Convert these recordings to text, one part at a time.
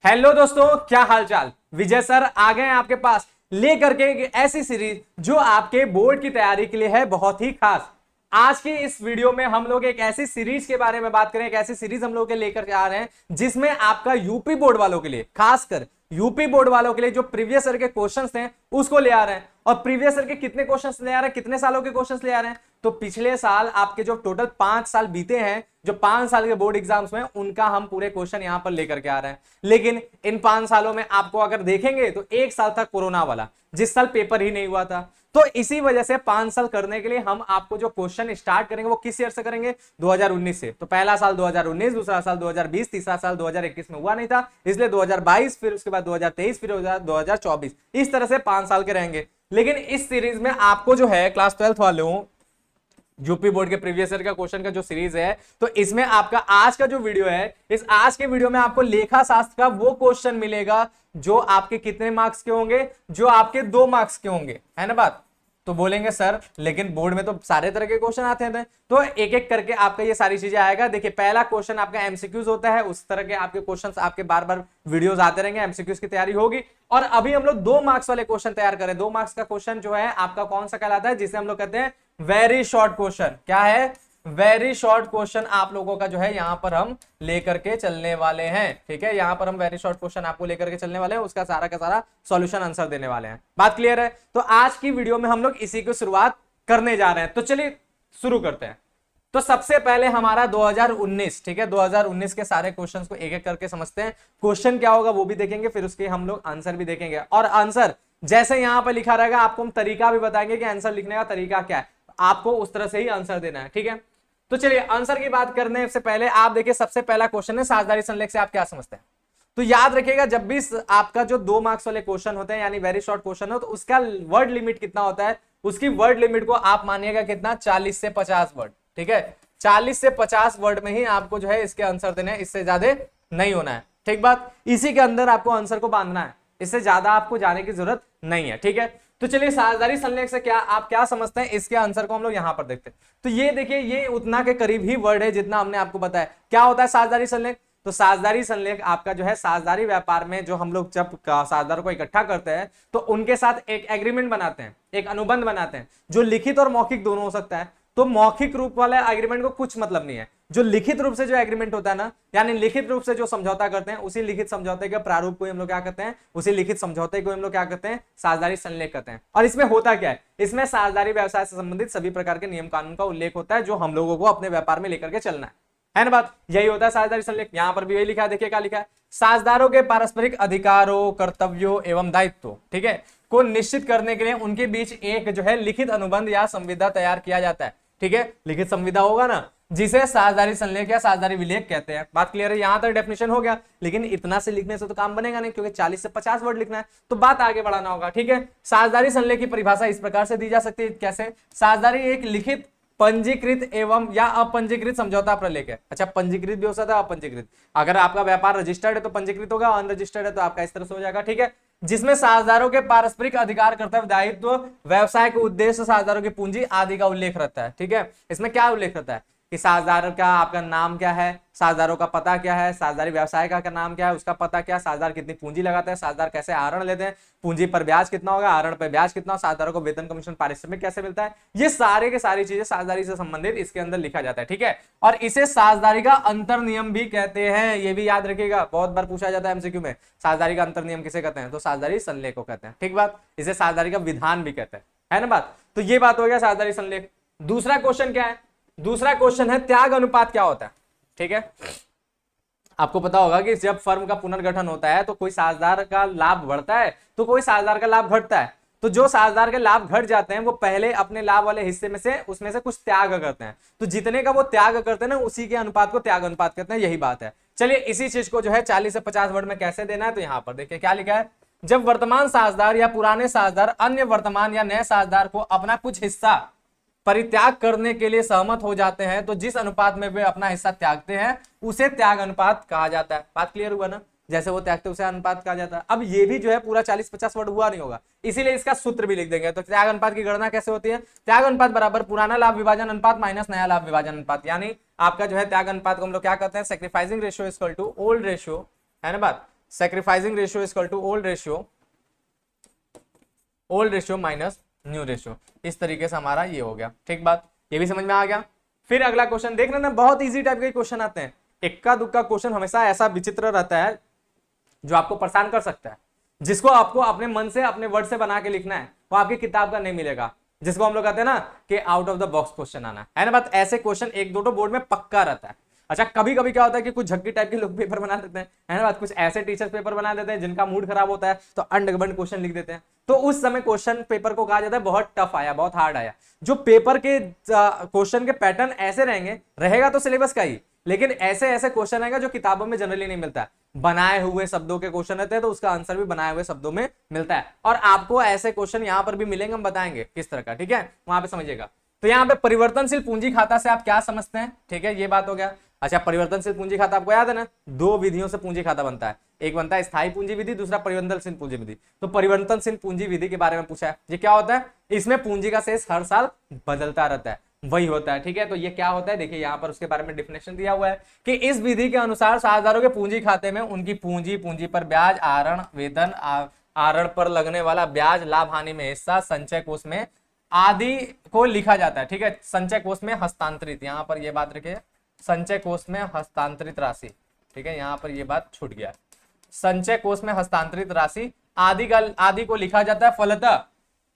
Hello दोस्तों, क्या हालचाल। विजय सर आ गए हैं आपके पास लेकर के एक ऐसी सीरीज जो आपके बोर्ड की तैयारी के लिए है बहुत ही खास। आज की इस वीडियो में हम लोग एक ऐसी सीरीज के बारे में बात करें, एक ऐसी सीरीज हम लोग के लेकर के आ रहे हैं जिसमें आपका यूपी बोर्ड वालों के लिए, खासकर यूपी बोर्ड वालों के लिए जो प्रीवियस ईयर के क्वेश्चंस थे उसको ले आ रहे हैं। और प्रीवियस ईयर के कितने क्वेश्चंस ले आ रहे हैं, कितने सालों के क्वेश्चंस ले आ रहे हैं, तो पिछले साल आपके जो टोटल 5 साल बीते हैं, जो 5 साल के बोर्ड एग्जाम्स में, उनका हम पूरे क्वेश्चन यहां पर लेकर के आ रहे हैं। लेकिन इन 5 सालों में आपको अगर देखेंगे तो 1 साल था कोरोना वाला, जिस साल पेपर ही नहीं हुआ था। तो इसी वजह से 5 साल करने के लिए हम आपको जो क्वेश्चन स्टार्ट करेंगे वो किस ईयर से करेंगे, 2019 से। तो पहला साल 2019, दूसरा साल 2020, तीसरा साल 2021 में हुआ नहीं था, इसलिए 2022, फिर उसके बाद 2023, फिर 2024, इस तरह से 5 साल के रहेंगे। लेकिन इस सीरीज में आपको जो है क्लास 12th वालों, यूपी बोर्ड के प्रीवियस ईयर का क्वेश्चन का जो सीरीज है, तो इसमें आपका आज का जो वीडियो है, इस आज के वीडियो में आपको लेखा शास्त्र का वो क्वेश्चन मिलेगा जो आपके कितने मार्क्स के होंगे, जो आपके 2 मार्क्स के होंगे, है ना बात। तो बोलेंगे सर लेकिन बोर्ड में तो सारे तरह के क्वेश्चन आते हैं, तो एक एक करके आपका ये सारी चीजें आएगा। देखिए, पहला क्वेश्चन आपका एमसीक्यूज होता है, उस तरह के आपके क्वेश्चंस आपके बार बार वीडियोस आते रहेंगे, एमसीक्यूज की तैयारी होगी। और अभी हम लोग 2 मार्क्स वाले क्वेश्चन तैयार करें। 2 मार्क्स का क्वेश्चन जो है आपका कौन सा कहलाता है, जिसे हम लोग कहते हैं वेरी शॉर्ट क्वेश्चन। क्या है? वेरी शॉर्ट क्वेश्चन आप लोगों का जो है यहां पर हम लेकर के चलने वाले हैं। ठीक है, यहां पर हम वेरी शॉर्ट क्वेश्चन आपको लेकर के चलने वाले हैं, उसका सारा का सारा सॉल्यूशन आंसर देने वाले हैं। बात क्लियर है? तो आज की वीडियो में हम लोग इसी की शुरुआत करने जा रहे हैं। तो चलिए शुरू करते हैं। तो सबसे पहले हमारा 2019, ठीक है, 2019 के सारे क्वेश्चंस को एक एक करके समझते हैं। क्वेश्चन क्या होगा वो भी देखेंगे, फिर उसके हम लोग आंसर भी देखेंगे। और आंसर जैसे यहां पर लिखा रहेगा, आपको हम तरीका भी बताएंगे कि आंसर लिखने का तरीका क्या है, आपको उस तरह से ही आंसर देना है। ठीक है, तो चलिए आंसर की बात करने से पहले आप देखिए, सबसे पहला क्वेश्चन है साझेदारी संलेख से आप क्या समझते हैं। तो याद रखिएगा, जब भी आपका जो 2 मार्क्स वाले क्वेश्चन होते हैं, यानी वेरी शॉर्ट क्वेश्चन हो, तो उसका वर्ड लिमिट कितना होता है, उसकी वर्ड लिमिट को आप मानिएगा कितना, 40 से 50 वर्ड। ठीक है, 40 से 50 वर्ड में ही आपको जो है इसके आंसर देने हैं, इससे ज्यादा नहीं होना है। ठीक बात, इसी के अंदर आपको आंसर को बांधना है, इससे ज्यादा आपको जाने की जरूरत नहीं है। ठीक है, तो चलिए साझेदारी संलेख से क्या आप क्या समझते हैं, इसके आंसर को हम लोग यहां पर देखते हैं। तो ये देखिए, ये उतना के करीब ही वर्ड है जितना हमने आपको बताया। क्या होता है साझेदारी संलेख? तो साझेदारी संलेख आपका जो है साझेदारी व्यापार में, जो हम लोग जब साझेदारों को इकट्ठा करते हैं तो उनके साथ एक एग्रीमेंट बनाते हैं, एक अनुबंध बनाते हैं, जो लिखित और मौखिक दोनों हो सकता है। तो मौखिक रूप वाले एग्रीमेंट को कुछ मतलब नहीं है, जो लिखित रूप से जो एग्रीमेंट होता है ना, यानी लिखित रूप से जो समझौता करते हैं, उसी लिखित समझौते के प्रारूप को हम लोग क्या कहते हैं, उसी लिखित समझौते को हम लोग क्या कहते हैं, साझेदारी संलेख कहते हैं। और इसमें होता क्या है, इसमें साझेदारी व्यवसाय से संबंधित सभी प्रकार के नियम कानून का उल्लेख होता है, जो हम लोगों को अपने व्यापार में लेकर के चलना है ना बात। यही होता है साझेदारी संलेख। यहां पर भी यही लिखा है, देखिए क्या लिखा है, साझेदारों के पारस्परिक अधिकारों, कर्तव्यों एवं दायित्व, ठीक है, को निश्चित करने के लिए उनके बीच एक जो है लिखित अनुबंध या संविदा तैयार किया जाता है। ठीक है, लिखित संविदा होगा ना, जिसे साझेदारी संलेख या साझेदारी विलेख कहते हैं। बात क्लियर है? यहां तक डेफिनेशन हो गया। लेकिन इतना से लिखने से तो काम बनेगा नहीं, क्योंकि 40 से 50 वर्ड लिखना है, तो बात आगे बढ़ाना होगा। ठीक है, साझेदारी संलेख की परिभाषा इस प्रकार से दी जा सकती है, कैसे, साझेदारी एक लिखित, पंजीकृत एवं या अपंजीकृत समझौता प्रलेख है। अच्छा, पंजीकृत भी हो सकता है, अपंजीकृत। अगर आपका व्यापार रजिस्टर्ड है तो पंजीकृत होगा, अनरजिस्टर्ड है तो आपका इस तरह से हो जाएगा। ठीक है, जिसमें साझेदारों के पारस्परिक अधिकार, कर्तव्य, दायित्व, व्यवसाय के उद्देश्य, साझेदारों की पूंजी आदि का उल्लेख रहता है। ठीक है, इसमें क्या उल्लेख रहता है कि साझेदार का आपका नाम क्या है, साझेदारों का पता क्या है, साझेदारी व्यवसाय का नाम क्या है, उसका पता क्या है, साझेदार कितनी पूंजी लगाता है, साझेदार कैसे आहरण लेते हैं, पूंजी पर ब्याज कितना होगा, आहरण पर ब्याज कितना, साझेदारों को वेतन, कमीशन, पारिश्रमिक कैसे मिलता है, ये सारे के सारी चीजें साझेदारी से संबंधित इसके अंदर लिखा जाता है। ठीक है, और इसे साझेदारी का अंतर नियम भी कहते हैं, ये भी याद रखिएगा, बहुत बार पूछा जाता है एमसीक्यू में, साझेदारी का अंतर नियम किसे कहते हैं, तो साझेदारी संलेख को कहते हैं। ठीक बात, इसे साझेदारी का विधान भी कहते हैं, है ना बात। तो ये बात हो गया साझेदारी संलेख। दूसरा क्वेश्चन क्या है, दूसरा क्वेश्चन है त्याग अनुपात क्या होता है। ठीक है, आपको पता होगा कि जब फर्म का पुनर्गठन होता है तो कोई साझेदार का लाभ बढ़ता है तो कोई साझेदार का लाभ घटता है। तो जो साझेदार के लाभ घट जाते हैं वो पहले अपने लाभ वाले हिस्से में से उसमें से कुछ त्याग करते हैं, तो जितने का वो त्याग करते हैं ना, उसी के अनुपात को त्याग अनुपात कहते हैं। यही बात है। चलिए इसी चीज को जो है 40 से 50 वर्ड में कैसे देना है, तो यहां पर देखिए क्या लिखा है, जब वर्तमान साझेदार या पुराने साझेदार अन्य वर्तमान या नए साझेदार को अपना कुछ हिस्सा परित्याग करने के लिए सहमत हो जाते हैं, तो जिस अनुपात में वे अपना हिस्सा त्यागते हैं उसे त्याग अनुपात कहा जाता है। बात क्लियर हुआ ना, जैसे वो त्यागते उसे अनुपात कहा जाता है। अब ये भी जो है पूरा 40-50 वर्ड हुआ नहीं होगा, इसीलिए इसका सूत्र भी लिख देंगे। तो त्याग अनुपात की गणना कैसे होती है, त्याग अनुपात बराबर पुराना लाभ विभाजन अनुपात माइनस नया लाभ विभाजन अनुपात, यानी आपका जो है त्याग अनुपात को हम लोग क्या कहते हैं, sacrificing ratio equal to old ratio, है ना बात। Sacrificing ratio is equal to old ratio minus new ratio. इस तरीके से हमारा ये हो गया। ठीक बात, ये भी समझ में आ गया। फिर अगला क्वेश्चन देख लेना, बहुत इजी टाइप के क्वेश्चन आते हैं। इक्का दुक्का क्वेश्चन हमेशा ऐसा विचित्र रहता है जो आपको परेशान कर सकता है, जिसको आपको अपने मन से अपने वर्ड से बना के लिखना है, वो आपकी किताब का नहीं मिलेगा, जिसको हम लोग कहते हैं ना कि out of the box question आना है ना बात। ऐसे क्वेश्चन एक दो बोर्ड में पक्का रहता है। अच्छा, कभी कभी क्या होता है कि कुछ झक्की टाइप के लोग पेपर बना देते हैं, है ना बात। कुछ ऐसे टीचर्स पेपर बना देते हैं जिनका मूड खराब होता है तो अंडगबंड क्वेश्चन लिख देते हैं, तो उस समय क्वेश्चन पेपर को कहा जाता है बहुत टफ आया, बहुत हार्ड आया। जो पेपर के क्वेश्चन के पैटर्न ऐसे रहेगा तो सिलेबस का ही, लेकिन ऐसे ऐसे क्वेश्चन आएगा जो किताबों में जनरली नहीं मिलता है। बनाए हुए शब्दों के क्वेश्चन रहते हैं तो उसका आंसर भी बनाए हुए शब्दों में मिलता है। और आपको ऐसे क्वेश्चन यहां पर भी मिलेंगे, हम बताएंगे किस तरह का। ठीक है, वहां पे समझिएगा। तो यहाँ पे परिवर्तनशील पूंजी खाता से आप क्या समझते हैं? ठीक है, ये बात हो गया। अच्छा, परिवर्तनशील पूंजी खाता आपको याद है ना, दो विधियों से पूंजी खाता बनता है। एक बनता है स्थायी पूंजी विधि, दूसरा परिवर्तनशील पूंजी विधि। तो परिवर्तनशील पूंजी विधि के बारे में पूछा है, ये क्या होता है? इसमें पूंजी का शेष हर साल बदलता रहता है, वही होता है। ठीक है, तो ये क्या होता है, देखिए यहाँ पर उसके बारे में डिफिनेशन दिया हुआ है कि इस विधि के अनुसार साझेदारों के पूंजी खाते में उनकी पूंजी पर ब्याज, आरण, वेतन, आरण पर लगने वाला ब्याज, लाभ हानि में हिस्सा, संचय कोष में आदि को लिखा जाता है। ठीक है, संचय कोष में हस्तांतरित, यहाँ पर ये बात रखिए, संचय कोष में हस्तांतरित राशि। ठीक है, यहाँ पर ये बात छूट गया, संचय कोष में हस्तांतरित राशि आदि को लिखा जाता है। फलतः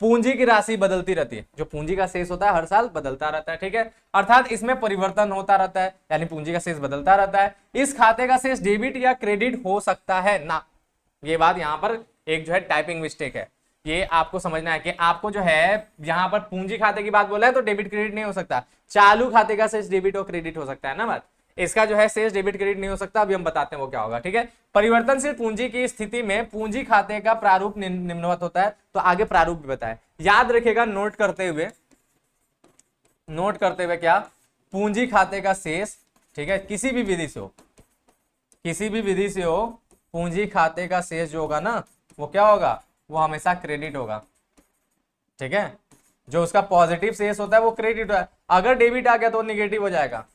पूंजी की राशि बदलती रहती है, जो पूंजी का शेष होता है हर साल बदलता रहता है। ठीक है, अर्थात इसमें परिवर्तन होता रहता है, यानी पूंजी का शेष बदलता रहता है। इस खाते का शेष डेबिट या क्रेडिट हो सकता है ना, ये बात यहाँ पर एक जो है टाइपिंग मिस्टेक है, ये आपको समझना है कि आपको जो है यहाँ पर पूंजी खाते की बात बोला है तो डेबिट क्रेडिट नहीं हो सकता। चालू खाते का शेष डेबिट और क्रेडिट हो सकता है ना बात, इसका जो है शेष डेबिट क्रेडिट नहीं हो सकता। अभी हम बताते हैं वो क्या होगा। ठीक है, परिवर्तनशील पूंजी की स्थिति में पूंजी खाते का प्रारूप निम्नवत होता है। तो आगे प्रारूप भी बताए, याद रखिएगा नोट करते हुए क्या, पूंजी खाते का शेष, ठीक है, किसी भी विधि से हो पूंजी खाते का शेष जो होगा ना वो क्या होगा, वो हमेशा क्रेडिट होगा। ठीक है, जो उसका पॉजिटिव शेष होता है वो क्रेडिट है। अगर डेबिट आ गया तो निगेटिव हो जाएगा,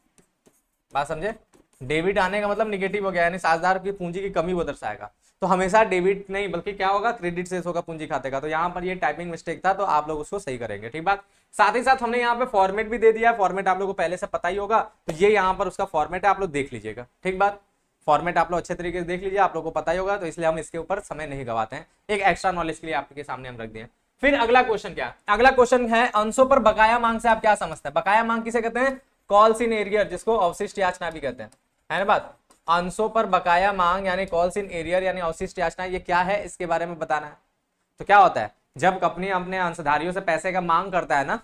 बात समझे। डेबिट आने का मतलब निगेटिव हो गया, यानी साझेदार की पूंजी की कमी वो दर्शाएगा। तो हमेशा डेबिट नहीं बल्कि क्या होगा, क्रेडिट शेष होगा पूंजी खाते का। तो यहाँ पर ये टाइपिंग मिस्टेक था, तो आप लोग उसको सही करेंगे। ठीक बात, साथ ही साथ हमने यहाँ पे फॉर्मेट भी दे दिया। फॉर्मेट आप लोगों को पहले से पता ही होगा, तो ये यहाँ पर उसका फॉर्मेट है, आप लोग देख लीजिएगा। ठीक बात, फॉर्मेट आप लोग अच्छे तरीके से देख लीजिए, आप लोग को पता ही होगा, तो इसलिए हम इसके ऊपर समय नहीं गवाते हैं, एक एक्स्ट्रा नॉलेज के लिए आपके सामने हम रख दिए। फिर अगला क्वेश्चन क्या, अगला क्वेश्चन है अंशों पर बकाया मांग से आप क्या समझते हैं? बकाया मांग किसे कहते हैं? कॉल्स इन एरियर, जिसको अवशिष्ट याचना भी कहते हैं, है ना बात। अंशों पर बकाया मांग यानी कॉल्स इन एरियर यानी अवशिष्ट याचना, ये क्या है इसके बारे में बताना है। तो क्या होता है, जब कंपनी अपने अंशधारियों से पैसे का मांग करता है ना,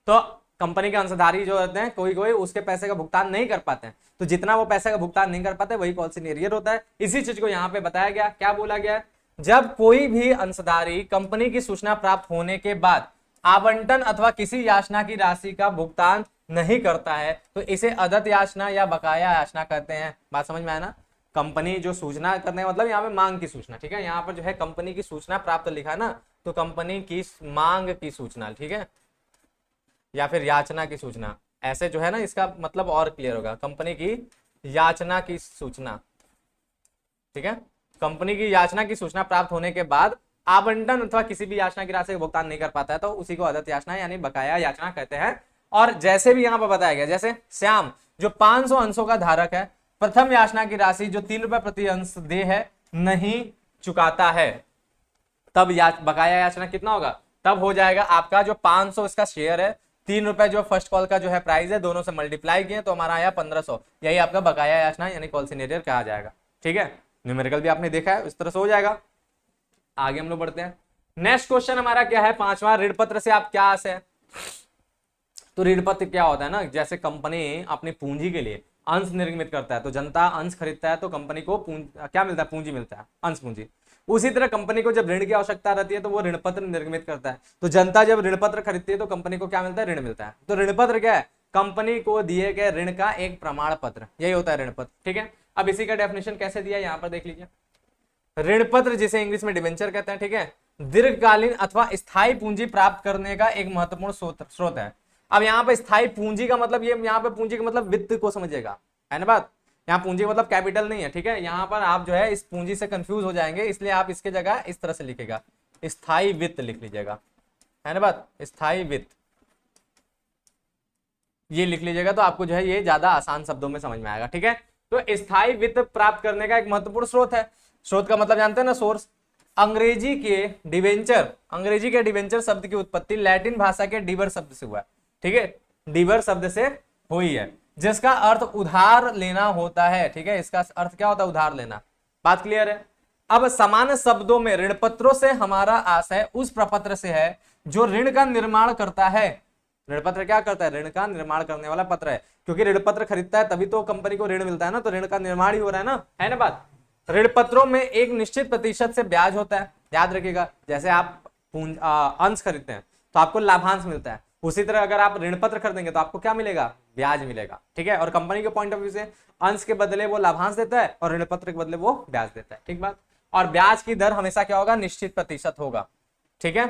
तो कंपनी के अंशधारी जो होते हैं कोई उसके पैसे का भुगतान नहीं कर पाते हैं, तो जितना वो पैसे का भुगतान नहीं कर पाते वही कॉल्स इन एरियर होता है। इसी चीज को यहाँ पे बताया गया, क्या बोला गया, जब कोई भी अंशधारी कंपनी की सूचना प्राप्त होने के बाद आवंटन अथवा किसी याचना की राशि का भुगतान नहीं करता है तो इसे अदत्त याचना या बकाया याचना कहते हैं। बात समझ में आया ना, कंपनी जो सूचना करने का मतलब यहाँ पे मांग की सूचना। ठीक है, यहाँ पर जो है कंपनी की सूचना प्राप्त लिखा है ना, तो कंपनी की मांग की सूचना, ठीक है, या फिर याचना की सूचना, ऐसे जो है ना इसका मतलब और क्लियर होगा, कंपनी की याचना की सूचना। ठीक है, कंपनी की याचना की सूचना प्राप्त होने के बाद आवंटन अथवा किसी भी याचना की राशि का भुगतान नहीं कर पाता है तो उसी को अदत्त याचना यानी बकाया याचना कहते हैं। और जैसे भी यहाँ पर बताया गया, जैसे श्याम जो 500 अंशों का धारक है, प्रथम याचना की राशि जो 3 रुपए प्रति अंश दे है नहीं चुकाता है, तब बकाया याचना कितना होगा, तब हो जाएगा आपका जो 500 इसका शेयर है, 3 रुपए जो फर्स्ट कॉल का जो है प्राइस है, दोनों से मल्टीप्लाई किए तो हमारा आया 1500, यही आपका बकाया याचना यानी कॉल्स इन एरियर कहा जाएगा। ठीक है, न्यूमेरिकल भी आपने देखा है, इस तरह से हो जाएगा। आगे हम लोग बढ़ते हैं। नेक्स्ट क्वेश्चन हमारा क्या है, 5वां, ऋण पत्र से आप क्या आशय है? तो ऋण पत्र क्या होता है ना, जैसे कंपनी अपनी पूंजी के लिए अंश निर्मित करता है, तो जनता अंश खरीदता है तो कंपनी को क्या मिलता है, पूंजी मिलता है, अंश पूंजी। उसी तरह कंपनी को जब ऋण की आवश्यकता रहती है तो वो ऋण पत्र निर्मित करता है, तो जनता जब ऋण पत्र खरीदती है तो कंपनी को क्या मिलता है, ऋण मिलता है। तो ऋण पत्र क्या है, कंपनी को दिए गए ऋण का एक प्रमाण पत्र, यही होता है ऋण पत्र। ठीक है, अब इसी का डेफिनेशन कैसे दिया यहाँ पर देख लीजिए। ऋण पत्र जिसे इंग्लिश में डिबेंचर कहते हैं, ठीक है, दीर्घकालीन अथवा स्थायी पूंजी प्राप्त करने का एक महत्वपूर्ण स्रोत है। अब यहाँ पे स्थायी पूंजी का मतलब, ये यहाँ पे पूंजी का मतलब वित्त को समझिएगा, है ना बात। यहाँ पूंजी मतलब कैपिटल नहीं है, ठीक है। यहाँ पर आप जो है इस पूंजी से कंफ्यूज हो जाएंगे, इसलिए आप इसके जगह इस तरह से लिखेगा, स्थायी वित्त लिख लीजिएगा, है ना बात, स्थायी वित्त ये लिख लीजिएगा, तो आपको जो है ये ज्यादा आसान शब्दों में समझ में आएगा, ठीक है। तो स्थायी वित्त प्राप्त करने का एक महत्वपूर्ण स्रोत है। स्रोत का मतलब जानते हैं ना, सोर्स। अंग्रेजी के डिवेंचर शब्द की उत्पत्ति लैटिन भाषा के डिवर शब्द से हुआ है, ठीक है, डिवर शब्द से हुई है, जिसका अर्थ उधार लेना होता है, ठीक है। इसका अर्थ क्या होता है, उधार लेना। बात क्लियर है। अब सामान्य शब्दों में ऋण पत्रों से हमारा आशय उस प्रपत्र से है जो ऋण का निर्माण करता है। ऋण पत्र क्या करता है, ऋण का निर्माण करने वाला पत्र है, क्योंकि ऋण पत्र खरीदता है तभी तो कंपनी को ऋण मिलता है ना, तो ऋण का निर्माण ही हो रहा है ना बात। ऋण पत्रों में एक निश्चित प्रतिशत से ब्याज होता है, याद रखिएगा। जैसे आप अंश खरीदते हैं तो आपको लाभांश मिलता है, उसी तरह अगर आप ऋण पत्र खरीदेंगे तो आपको क्या मिलेगा, ब्याज मिलेगा, ठीक है। और कंपनी के पॉइंट ऑफ व्यू से अंश के बदले वो लाभांश देता है और ऋण पत्र के बदले वो ब्याज देता है, ठीक बात। और ब्याज की दर हमेशा क्या होगा, निश्चित प्रतिशत होगा, ठीक है।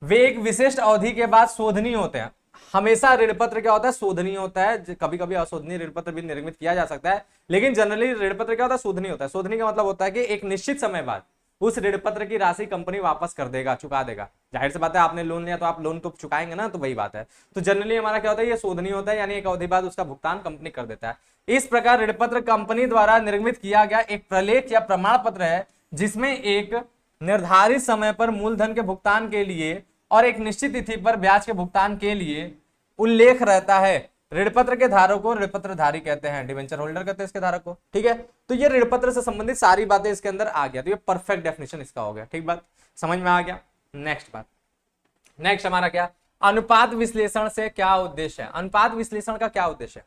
वे एक विशिष्ट अवधि के बाद शोधनीय होते हैं। हमेशा ऋण पत्र क्या होता है, शोधनीय होता है। कभी कभी अशोधनीय ऋण पत्र भी निर्मित किया जा सकता है, लेकिन जनरली ऋण पत्र क्या होता है, शोधनीय होता है। शोधनीय का मतलब होता है कि एक निश्चित समय बाद उस ऋण पत्र की राशि कंपनी वापस कर देगा, चुका देगा। जाहिर सी बात है, आपने लोन लिया तो आप लोन तो चुकाएंगे ना, तो वही बात है। तो जनरली हमारा क्या होता है, ये शोधनीय होता है, यानी एक अवधि बाद उसका भुगतान कंपनी कर देता है। इस प्रकार ऋण पत्र कंपनी द्वारा निर्मित किया गया एक प्रलेख या प्रमाण पत्र है, जिसमें एक निर्धारित समय पर मूलधन के भुगतान के लिए और एक निश्चित तिथि पर ब्याज के भुगतान के लिए उल्लेख रहता है। ऋण पत्र के धारक को ऋण पत्रधारी कहते हैं, डिवेंचर होल्डर कहते हैं इसके धारक को, ठीक है। तो ये ऋण पत्र से संबंधित सारी बातें इसके अंदर आ गया, तो ये परफेक्ट डेफिनेशन इसका हो गया, ठीक बात, समझ में आ गया। नेक्स्ट हमारा क्या, अनुपात विश्लेषण से क्या उद्देश्य है। अनुपात विश्लेषण का क्या उद्देश्य है,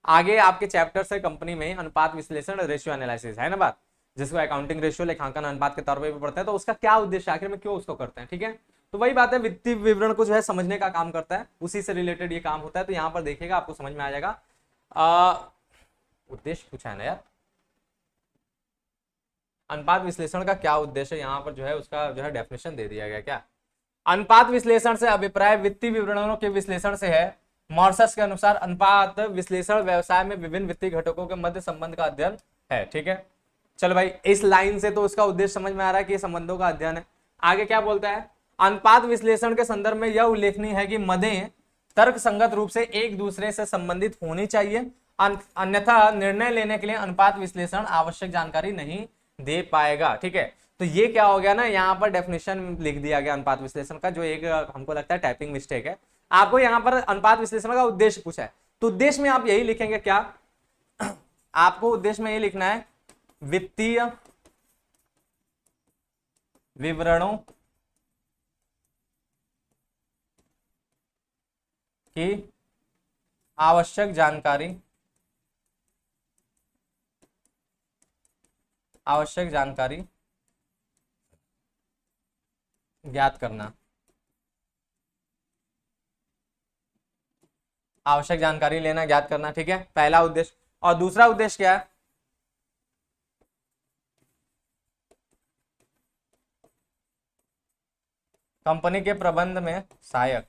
आगे आपके चैप्टर से कंपनी में अनुपात विश्लेषण, रेशियो एनालिसिस, है ना बात, जिसको अकाउंटिंग रेशियो, लेखांकन अनुपात के तौर पर भी पढ़ते हैं। तो उसका क्या उद्देश्य, आखिर में क्यों उसको करते हैं, ठीक है। तो वही बात है, वित्तीय विवरण को जो है समझने का काम करता है, उसी से रिलेटेड ये काम होता है। तो यहां पर देखिएगा, आपको समझ में आ जाएगा। उद्देश्य पूछा है ना यार, अनुपात विश्लेषण का क्या उद्देश्य, यहां पर जो है उसका जो है डेफिनेशन दे दिया गया। क्या अनुपात विश्लेषण से अभिप्राय वित्तीय विवरणों के विश्लेषण से है। मॉर्सस के अनुसार अनुपात विश्लेषण व्यवसाय में विभिन्न वित्तीय घटकों के मध्य संबंध का अध्ययन है, ठीक है। चलो भाई, इस लाइन से तो उसका उद्देश्य समझ में आ रहा है कि ये संबंधों का अध्ययन है। आगे क्या बोलता है, अनुपात विश्लेषण के संदर्भ में यह उल्लेखनीय है कि मदें तर्क संगत रूप से एक दूसरे से संबंधित होनी चाहिए, अन्यथा निर्णय लेने के लिए अनुपात विश्लेषण आवश्यक जानकारी नहीं दे पाएगा, ठीक है। तो ये क्या हो गया ना, यहाँ पर डेफिनेशन लिख दिया गया अनुपात विश्लेषण का, जो एक हमको लगता है टाइपिंग मिस्टेक है। आपको यहाँ पर अनुपात विश्लेषण का उद्देश्य पूछा है, तो उद्देश्य में आप यही लिखेंगे, क्या आपको उद्देश्य में यही लिखना है, वित्तीय विवरणों की आवश्यक जानकारी ज्ञात करना, आवश्यक जानकारी लेना, ज्ञात करना, ठीक है, पहला उद्देश्य। और दूसरा उद्देश्य क्या है, कंपनी के प्रबंध में सहायक।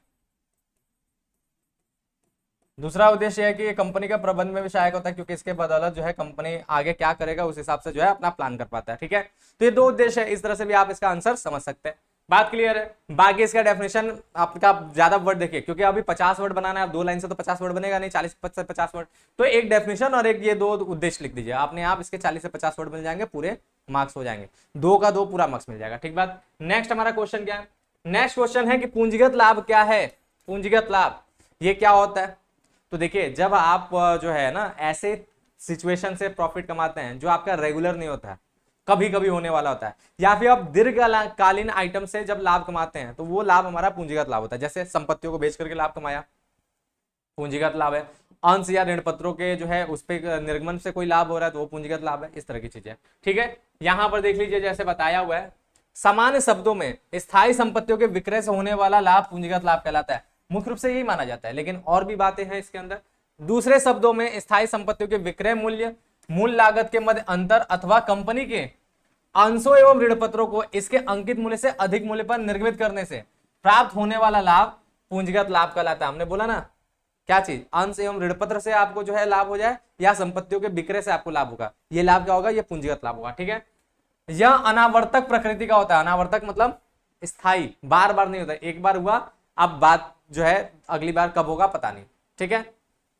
दूसरा उद्देश्य है कि ये कंपनी का प्रबंध में भी सहायक होता है, क्योंकि इसके बदौलत जो है कंपनी आगे क्या करेगा उस हिसाब से जो है अपना प्लान कर पाता है, ठीक है। तो ये दो उद्देश्य है, इस तरह से भी आप इसका आंसर समझ सकते हैं। बात क्लियर है। बाकी इसका डेफिनेशन आपका ज्यादा वर्ड देखिए, क्योंकि अभी 50 वर्ड बनाना है, आप 2 लाइन से तो 50 वर्ड बनेगा नहीं, 40-50 वर्ड। तो एक डेफिनेशन और एक ये 2 उद्देश्य लिख दीजिए, आपने आप इसके 40 से 50 वर्ड मिल जाएंगे, पूरे मार्क्स हो जाएंगे, 2 का 2 पूरा मार्क्स मिल जाएगा, ठीक बात। नेक्स्ट हमारा क्वेश्चन क्या है, नेक्स्ट क्वेश्चन है कि पूंजीगत लाभ क्या है। पूंजीगत लाभ ये क्या होता है, तो देखिए, जब आप जो है ना ऐसे सिचुएशन से प्रॉफिट कमाते हैं जो आपका रेगुलर नहीं होता है, कभी कभी होने वाला होता है, या फिर आप दीर्घकालीन आइटम से जब लाभ कमाते हैं, तो वो लाभ हमारा पूंजीगत लाभ होता है। जैसे संपत्तियों को बेच करके लाभ कमाया, पूंजीगत लाभ है। अंश या ऋण पत्रों के जो है उस पर निर्गमन से कोई लाभ हो रहा है, तो वो पूंजीगत लाभ है। इस तरह की चीजें, ठीक है। यहां पर देख लीजिए, जैसे बताया हुआ है, सामान्य शब्दों में स्थायी संपत्तियों के विक्रय से होने वाला लाभ पूंजीगत लाभ कहलाता है, मुख्य रूप से यही माना जाता है, लेकिन और भी बातें हैं इसके अंदर। दूसरे शब्दों में स्थायी संपत्तियों के विक्रय मूल्य, मूल लागत के मध्य अंतर अथवा कंपनी के अंशों एवं ऋण पत्रों को इसके अंकित मूल्य से अधिक मूल्य पर निर्मित करने से प्राप्त होने वाला लाभ पूंजीगत लाभ कहलाता है। हमने बोला ना, क्या चीज, अंश एवं ऋणपत्र से आपको जो है लाभ हो जाए या संपत्तियों के विक्रय से आपको लाभ होगा, ये लाभ क्या होगा, ये पूंजीगत लाभ होगा। ठीक है, यह अनावर्तक प्रकृति का होता है। अनावर्तक मतलब स्थायी, बार बार नहीं होता, एक बार हुआ, अब बात जो है अगली बार कब होगा पता नहीं। ठीक है,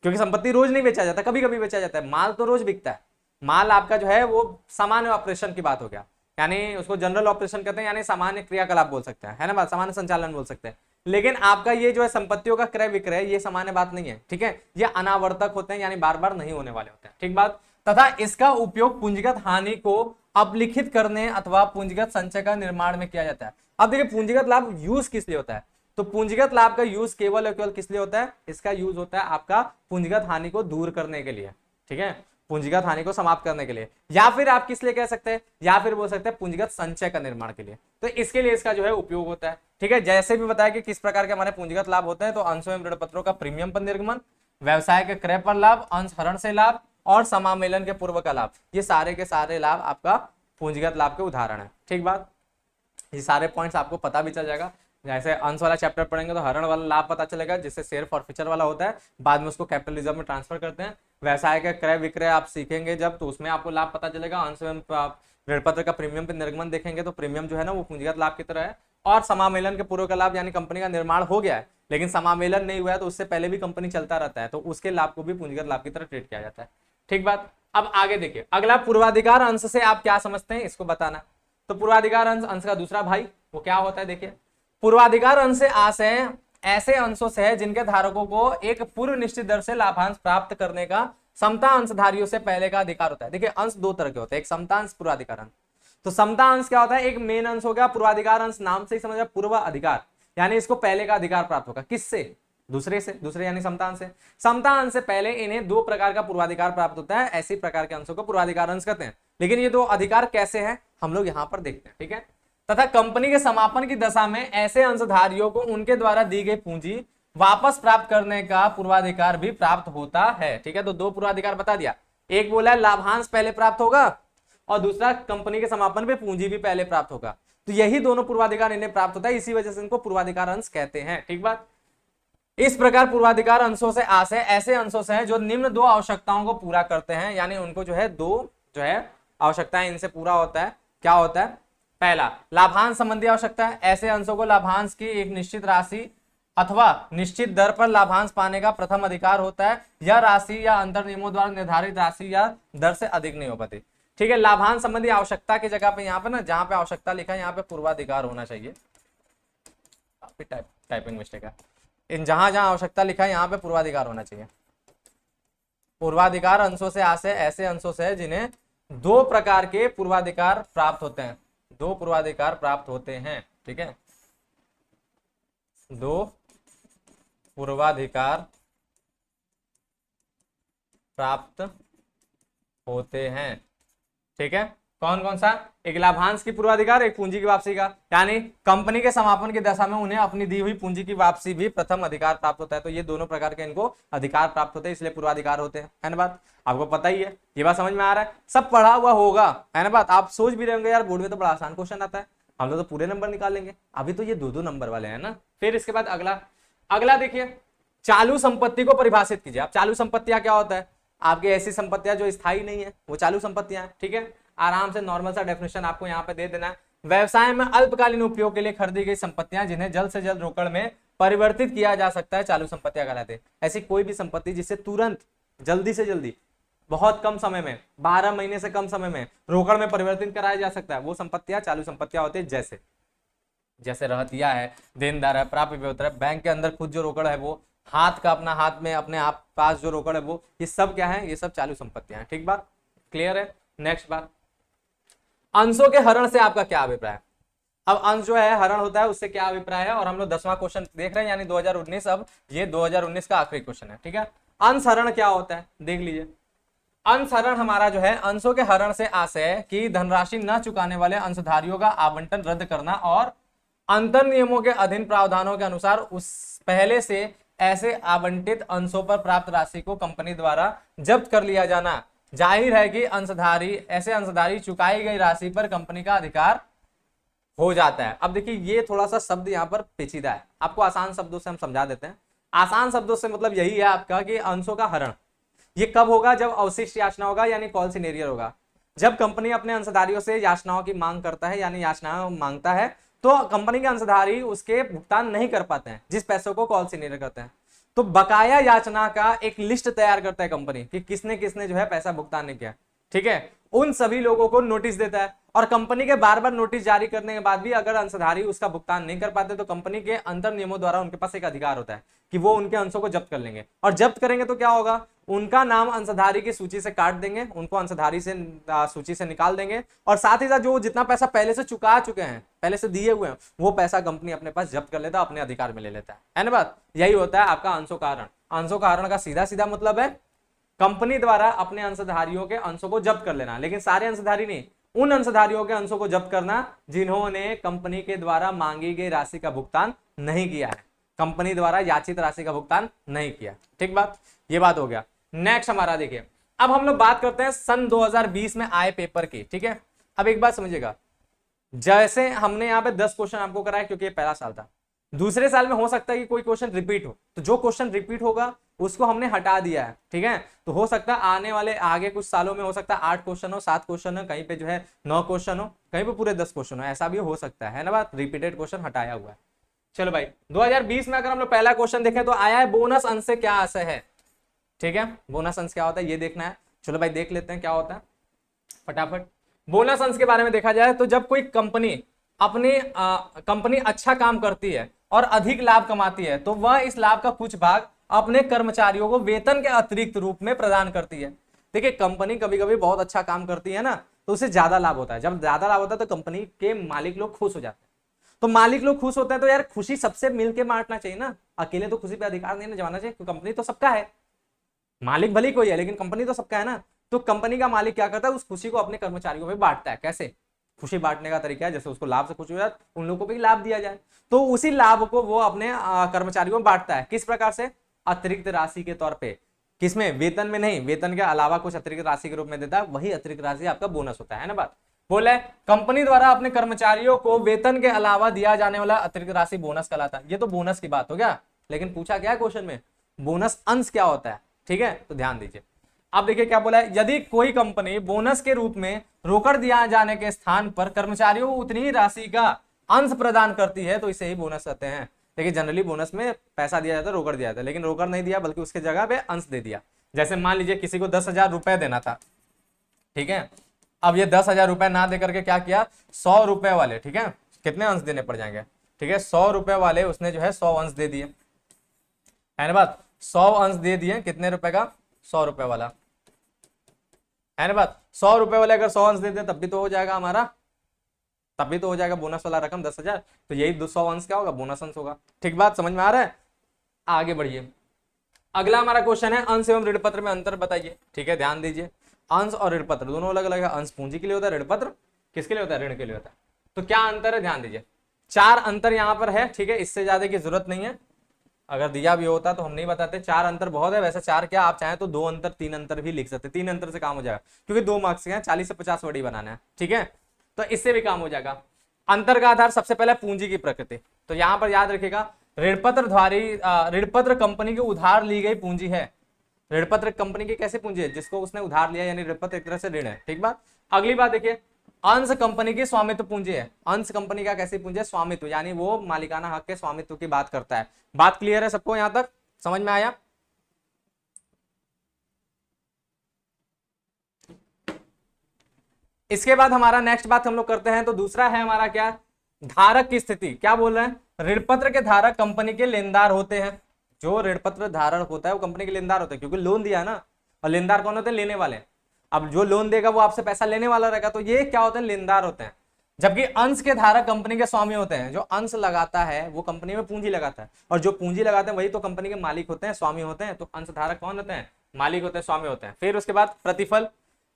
क्योंकि संपत्ति रोज नहीं बेचा जाता, कभी कभी बेचा जाता है, माल तो रोज बिकता है। माल आपका जो है वो सामान्य ऑपरेशन की बात हो गया, यानी उसको जनरल ऑपरेशन कहते हैं, यानी सामान्य क्रियाकलाप बोल सकते हैं, है ना बात, सामान्य संचालन बोल सकते हैं। लेकिन आपका ये जो है संपत्तियों का क्रय विक्रय, ये सामान्य बात नहीं है। ठीक है, ये अनावर्तक होते हैं, यानी बार बार नहीं होने वाले होते हैं। ठीक बात, तथा इसका उपयोग पूंजीगत हानि को अपलिखित करने अथवा पूंजीगत संचय का निर्माण में किया जाता है। अब देखिए पूंजीगत लाभ यूज किस लिए होता है, तो पूंजीगत लाभ का यूज केवल और केवल किस लिए होता है, इसका यूज होता है आपका पूंजीगत हानि को दूर करने के लिए। ठीक है, पूंजीगत हानि को समाप्त करने के लिए, या फिर आप किस लिए कह सकते हैं, या फिर बोल सकते हैं पूंजीगत संचय का निर्माण के लिए, तो इसके लिए इसका जो है उपयोग होता है। ठीक है, जैसे भी बताया कि किस प्रकार के हमारे पूंजीगत लाभ होते हैं, तो अंशों एवं ऋणपत्रों का प्रीमियम पर निर्गमन, व्यवसाय के क्रय पर लाभ, अंश हरण से लाभ और समामेलन के पूर्व का लाभ, ये सारे के सारे लाभ आपका पूंजीगत लाभ के उदाहरण है। ठीक बात, ये सारे पॉइंट्स आपको पता भी चल जाएगा। जैसे अंश वाला चैप्टर पढ़ेंगे तो हरण वाला लाभ पता चलेगा, जिससे शेयर फॉरफीचर वाला होता है, बाद में उसको कैपिटलिज्म में ट्रांसफर करते हैं। व्यवसाय का क्रय विक्रय आप सीखेंगे जब, तो उसमें आपको लाभ पता चलेगा। अंश एवं ऋणपत्र का प्रीमियम पे निर्गमन देखेंगे तो प्रीमियम जो है ना वो पूंजीगत लाभ की तरह है। और समामेलन के पूर्व का लाभ, यानी कंपनी का निर्माण हो गया है लेकिन समामेलन नहीं हुआ है, तो उससे पहले भी कंपनी चलता रहता है, तो उसके लाभ को भी पूंजीगत लाभ की तरह ट्रीट किया जाता है। ठीक बात, अब आगे देखिए अगला, पूर्वाधिकार अंश से आप क्या समझते हैं इसको बताना। तो पूर्वाधिकार अंश, अंश का दूसरा भाई, वो क्या होता है देखिए, पूर्वाधिकार अंश से आशय ऐसे अंशों से है जिनके धारकों को एक पूर्व निश्चित दर से लाभांश प्राप्त करने का समता अंशधारियों से पहले का अधिकार होता है। देखिए अंश दो तरह के होते हैं, एक समता अंश, पूर्वाधिकार अंश। तो समता अंश क्या होता है, एक मेन अंश हो गया, पूर्वाधिकार अंश नाम से ही समझ, पूर्व अधिकार, यानी इसको पहले का अधिकार प्राप्त होगा, किससे, दूसरे से, दूसरे यानी समता अंश से। समता अंश से पहले इन्हें दो प्रकार का पूर्वाधिकार प्राप्त होता है, ऐसी प्रकार के अंशों को पूर्वाधिकार अंश कहते हैं। लेकिन ये दो अधिकार कैसे हैं हम लोग यहाँ पर देखते हैं। ठीक है, तथा कंपनी के समापन की दशा में ऐसे अंशधारियों को उनके द्वारा दी गई पूंजी वापस प्राप्त करने का पूर्वाधिकार भी प्राप्त होता है। ठीक है, तो दो पूर्वाधिकार बता दिया, एक बोला है लाभांश पहले प्राप्त होगा और दूसरा कंपनी के समापन पे पूंजी भी पहले प्राप्त होगा। तो यही दोनों पूर्वाधिकार इन्हें प्राप्त होता है, इसी वजह से इनको पूर्वाधिकार अंश कहते हैं। ठीक बात, इस प्रकार पूर्वाधिकार अंशों से आशय ऐसे अंशों से है जो निम्न दो आवश्यकताओं को पूरा करते हैं, यानी उनको जो है दो जो है आवश्यकताएं इनसे पूरा होता है। क्या होता है, पहला लाभांश संबंधी आवश्यकता है, ऐसे अंशों को लाभांश की एक निश्चित राशि अथवा निश्चित दर पर लाभांश पाने का प्रथम अधिकार होता है। यह राशि या अंतर नियमों द्वारा निर्धारित राशि या दर से अधिक नहीं हो पाती। ठीक है, लाभांश संबंधी आवश्यकता की जगह पे यहाँ पे ना, जहां पे आवश्यकता लिखा है यहाँ पे पूर्वाधिकार होना चाहिए, टाइपिंग मिस्टेक है, इन जहां जहां आवश्यकता लिखा है यहाँ पे पूर्वाधिकार होना चाहिए। पूर्वाधिकार अंशों से आशय ऐसे अंशों से जिन्हें दो प्रकार के पूर्वाधिकार प्राप्त होते हैं, दो पूर्वाधिकार प्राप्त होते हैं। ठीक है, दो पूर्वाधिकार प्राप्त होते हैं। ठीक है, कौन कौन सा, एक लाभांश की पूर्वाधिकार, एक पूंजी की वापसी का, यानी कंपनी के समापन की दशा में उन्हें अपनी दी हुई पूंजी की वापसी भी प्रथम अधिकार प्राप्त होता है। तो ये दोनों प्रकार के इनको अधिकार प्राप्त होते हैं, इसलिए पूर्वाधिकार होते हैं, है ना बात, आपको पता ही है, ये बात समझ में आ रहा है, सब पढ़ा हुआ होगा, है ना बात। आप सोच भी रहे होंगे यार बोर्ड में तो बड़ा आसान क्वेश्चन आता है, हम लोग तो पूरे नंबर निकाल लेंगे, अभी तो ये दो दो नंबर वाले हैं ना। फिर इसके बाद अगला देखिए, चालू संपत्ति को परिभाषित कीजिए। आप चालू संपत्तियां क्या होता है, आपकी ऐसी संपत्तियां जो स्थायी नहीं है वो चालू संपत्तियां हैं। ठीक है, आराम से नॉर्मल सा डेफिनेशन आपको यहाँ पे दे देना है, व्यवसाय में अल्पकालीन उपयोग के लिए खरीदी गई संपत्तियां जिन्हें जल्द से जल्द रोकड़ में परिवर्तित किया जा सकता है, चालू संपत्तियां कहलाते हैं। ऐसी कोई भी संपत्ति जिसे तुरंत जल्दी से जल्दी बहुत कम समय में, 12 महीने से कम समय में रोकड़ में परिवर्तित कराया जा सकता है, वो संपत्तियां चालू संपत्तियां होती है। जैसे रहतिया है, देनदार है, प्राप्य विपत्र है, बैंक के अंदर खुद जो रोकड़ है वो, हाथ का अपना हाथ में अपने आप पास जो रोकड़ है वो, ये सब क्या है, ये सब चालू संपत्तियां हैं। ठीक बात, क्लियर है। नेक्स्ट बात, अंशों के हरण से आपका क्या अभिप्राय है। अब अंश जो है हरण होता है, उससे क्या अभिप्राय है, और हम लोग 10वां क्वेश्चन देख रहे हैं, यानी 2019, अब ये 2019 का आखिरी क्वेश्चन है। ठीक है, अंश हरण क्या होता है देख लीजिए। अंश हरण हमारा जो है, अंशों के हरण से आशय की धनराशि न चुकाने वाले अंशधारियों का आवंटन रद्द करना और अंतर नियमों के अधीन प्रावधानों के अनुसार उस पहले से ऐसे आवंटित अंशों पर प्राप्त राशि को कंपनी द्वारा जब्त कर लिया जाना। जाहिर है कि ऐसे अंशधारी चुकाई गई राशि पर कंपनी का अधिकार हो जाता है। अब देखिए ये थोड़ा सा शब्द यहाँ पर पेचीदा है, आपको आसान शब्दों से हम समझा देते हैं। आसान शब्दों से मतलब यही है आपका कि अंशों का हरण। ये कब होगा? जब अवशिष्ट याचना होगा यानी कॉल सिनेरियर होगा। जब कंपनी अपने अंशधारियों से याचनाओं की मांग करता है यानी याचना मांगता है, तो कंपनी के अंशधारी उसके भुगतान नहीं कर पाते हैं जिस पैसों को कॉल सिनेरियर करते हैं, तो बकाया याचना का एक लिस्ट तैयार करता है कंपनी कि किसने किसने जो है पैसा भुगतान नहीं किया। ठीक है, उन सभी लोगों को नोटिस देता है और कंपनी के बार बार नोटिस जारी करने के बाद भी अगर अंशधारी उसका भुगतान नहीं कर पाते तो कंपनी के अंतर नियमों द्वारा उनके पास एक अधिकार होता है कि वो उनके अंशों को जब्त कर लेंगे। और जब्त करेंगे तो क्या होगा? उनका नाम अंशधारी की सूची से काट देंगे, उनको अंशधारी से सूची से निकाल देंगे और साथ ही साथ जो जितना पैसा पहले से चुका चुके हैं, पहले से दिए हुए हैं, वो पैसा कंपनी अपने पास जब्त कर लेता है, अपने अधिकार में ले लेता है ना बात? यही होता है आपका अंशों का हरण। अंशों का हरण का सीधा सीधा मतलब है कंपनी द्वारा अपने अंशधारियों के अंशों को जब्त कर लेना, लेकिन सारे अंशधारी नहीं, उन अंशधारियों के अंशों को जब्त करना जिन्होंने कंपनी के द्वारा मांगी गई राशि का भुगतान नहीं किया है, कंपनी द्वारा याचित राशि का भुगतान नहीं किया। ठीक बात, ये बात हो गया। नेक्स्ट हमारा देखिए, अब हम लोग बात करते हैं सन 2020 में आए पेपर की। ठीक है, अब एक बात समझिएगा, जैसे हमने यहाँ पे 10 क्वेश्चन आपको कराया क्योंकि ये पहला साल था, दूसरे साल में हो सकता है कि कोई क्वेश्चन रिपीट हो, तो जो क्वेश्चन रिपीट होगा उसको हमने हटा दिया है। ठीक है, तो हो सकता है आने वाले आगे कुछ सालों में हो सकता है 8 क्वेश्चन हो, 7 क्वेश्चन हो, कहीं पे जो है 9 क्वेश्चन हो, कहीं पे पूरे 10 क्वेश्चन हो, ऐसा भी हो सकता है ना बात? रिपीटेड क्वेश्चन हटाया हुआ है। चलो भाई, 2020 में अगर हम लोग पहला क्वेश्चन देखें तो आया है बोनस अंश से क्या आशय है। ठीक है, बोनस अंश क्या होता है ये देखना है। चलो भाई देख लेते हैं क्या होता है फटाफट। बोनस अंश के बारे में देखा जाए तो जब कोई कंपनी कंपनी अच्छा काम करती है और अधिक लाभ कमाती है तो वह इस लाभ का कुछ भाग अपने कर्मचारियों को वेतन के अतिरिक्त रूप में प्रदान करती है। देखिए, कंपनी कभी कभी बहुत अच्छा काम करती है ना, तो उसे ज्यादा लाभ होता है। जब ज्यादा लाभ होता है तो कंपनी के मालिक लोग खुश हो जाते हैं। तो मालिक लोग खुश होते हैं तो यार खुशी सबसे मिलके बांटना चाहिए ना, अकेले तो खुशी पे अधिकार नहीं जमाना चाहिए, क्योंकि कंपनी तो सबका है, मालिक भले कोई है लेकिन कंपनी तो सबका है ना। तो कंपनी का मालिक क्या करता है, उस खुशी को अपने कर्मचारियों में बांटता है। कैसे? खुशी बांटने का तरीका है, जैसे उसको लाभ से खुशी हो जाए उन लोगों को भी लाभ दिया जाए, तो उसी लाभ को वो अपने कर्मचारियों में बांटता है। किस प्रकार से? अतिरिक्त राशि के तौर पे। किसमें? वेतन में नहीं, वेतन के अलावा कुछ अतिरिक्त राशि के रूप में देता है, वही अतिरिक्त राशि आपका बोनस होता है ना बात? बोले कंपनी द्वारा अपने कर्मचारियों को वेतन के अलावा दिया जाने वाला अतिरिक्त राशि बोनस कहलाता है। ये तो बोनस की बात हो गया, लेकिन पूछा क्या है क्वेश्चन में? बोनस अंश क्या होता है। ठीक है, तो ध्यान दीजिए। अब देखिए क्या बोला है, यदि कोई कंपनी बोनस के रूप में रोकड़ दिया जाने के स्थान पर कर्मचारियों को उतनी ही राशि का अंश प्रदान करती है तो इसे ही बोनस कहते हैं। देखिए, जनरली बोनस में पैसा दिया जाता है, रोकड़ दिया जाता है, लेकिन रोकड़ नहीं दिया बल्कि उसके जगह पे अंश दे दिया। जैसे मान लीजिए किसी को 10,000 रुपए देना था, ठीक है, अब ये 10,000 रुपए ना दे करके क्या किया, 100 रुपए वाले, ठीक है, कितने अंश देने पड़ जाएंगे, ठीक है, 100 रुपए वाले उसने जो है 100 अंश दे दिए, है ना बात? 100 अंश दे दिए, कितने रुपए का? 100 रुपए वाला, है ना बात? 100 रुपए वाले अगर 100 अंश दे दे तब भी तो हो जाएगा हमारा, तब भी तो हो जाएगा बोनस वाला रकम 10,000। तो यही 200 अंश क्या होगा? बोनस अंश होगा। ठीक बात समझ में आ रहा है? आगे बढ़िए, अगला हमारा क्वेश्चन है अंश एवं ऋण पत्र में अंतर बताइए। ठीक है, ध्यान दीजिए, अंश और ऋण पत्र दोनों अलग अलग है। अंश पूंजी के लिए होता है, ऋण पत्र किसके लिए होता है? ऋण के लिए होता है। तो क्या अंतर है, ध्यान दीजिए। 4 अंतर यहाँ पर है, ठीक है, इससे ज्यादा की जरूरत नहीं है, अगर दिया भी होता तो हम नहीं बताते। 4 अंतर बहुत है, वैसे 4 क्या, आप चाहें तो 2 अंतर 3 अंतर भी लिख सकते हैं, 3 अंतर से काम हो जाएगा क्योंकि 2 मार्क्स के हैं, 40 से 50 वर्ड ही बनाना है। ठीक है, तो इससे भी काम हो जाएगा। अंतर का आधार सबसे पहले पूंजी की प्रकृति, तो यहां पर याद रखिएगा ऋणपत्र कंपनी की उधार ली गई पूंजी है। ऋणपत्र कंपनी की कैसे पूंजी है? जिसको उसने उधार लिया, यानी ऋणपत्र एक तरह से ऋण है। ठीक बात। अगली बात देखिए, अंश कंपनी की स्वामित्व पूंजी है। अंश कंपनी का कैसे पूंजी है? स्वामित्व, यानी वो मालिकाना हक के स्वामित्व की बात करता है। बात क्लियर है सबको? यहां तक समझ में आया? इसके बाद हमारा नेक्स्ट बात हम लोग करते हैं, तो दूसरा है हमारा क्या, धारक की स्थिति। क्या बोल रहे हैं? ऋणपत्र के धारक कंपनी के लेनदार होते हैं। जो ऋणपत्र धारक होता है वो कंपनी के लेनदार होते हैं, क्योंकि लोन दिया है ना, और लेनदार कौन होते हैं? लेने वाले। अब जो लोन देगा वो आपसे पैसा लेने वाला रहेगा, तो ये क्या होते हैं? लेनदार होते हैं। जबकि अंश के धारक कंपनी के स्वामी होते हैं। जो अंश लगाता है वो कंपनी में पूंजी लगाता है, और जो पूंजी लगाते हैं वही तो कंपनी के मालिक होते हैं, स्वामी होते हैं। तो अंश धारक कौन होते हैं? मालिक होते हैं, स्वामी होते हैं। फिर उसके बाद प्रतिफल,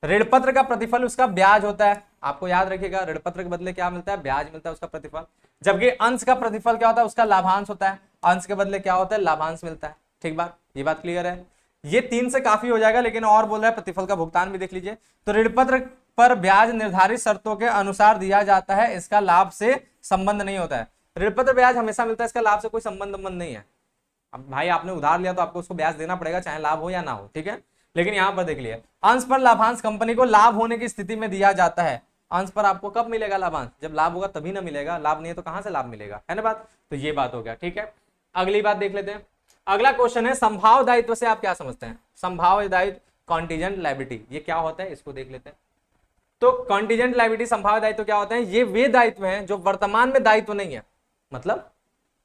ऋणपत्र का प्रतिफल उसका ब्याज होता है। आपको याद रखिएगा, ऋणपत्र के बदले क्या मिलता है? ब्याज मिलता है, उसका प्रतिफल। जबकि अंश का प्रतिफल क्या होता है? उसका लाभांश होता है। अंश के बदले क्या होता है? लाभांश मिलता है। ठीक बात, ये बात क्लियर है? ये 3 से काफी हो जाएगा, लेकिन और बोल रहा है प्रतिफल का भुगतान भी देख लीजिए। तो ऋणपत्र पर ब्याज निर्धारित शर्तों के अनुसार दिया जाता है, इसका लाभ से संबंध नहीं होता है। ऋणपत्र ब्याज हमेशा मिलता है, इसका लाभ से कोई संबंध नहीं है। अब भाई आपने उधार लिया तो आपको उसको ब्याज देना पड़ेगा, चाहे लाभ हो या ना हो, ठीक है। लेकिन यहाँ पर देख लिए, अंश पर लाभांश कंपनी को लाभ होने की स्थिति में दिया जाता है। अंश पर आपको कब मिलेगा लाभांश? जब लाभ होगा तभी ना मिलेगा, लाभ नहीं है तो कहां से लाभ मिलेगा, है ना बात। तो ये बात हो गया, ठीक है। अगली बात देख लेते हैं। अगला क्वेश्चन है संभाव दायित्व से आप क्या समझते हैं? संभाव दायित्व, कॉन्टीजेंट लायबिलिटी, ये क्या होता है इसको देख लेते हैं। तो कॉन्टीजेंट लायबिलिटी, संभाव्य दायित्व क्या होते हैं? ये वे दायित्व हैं जो वर्तमान में दायित्व नहीं है, मतलब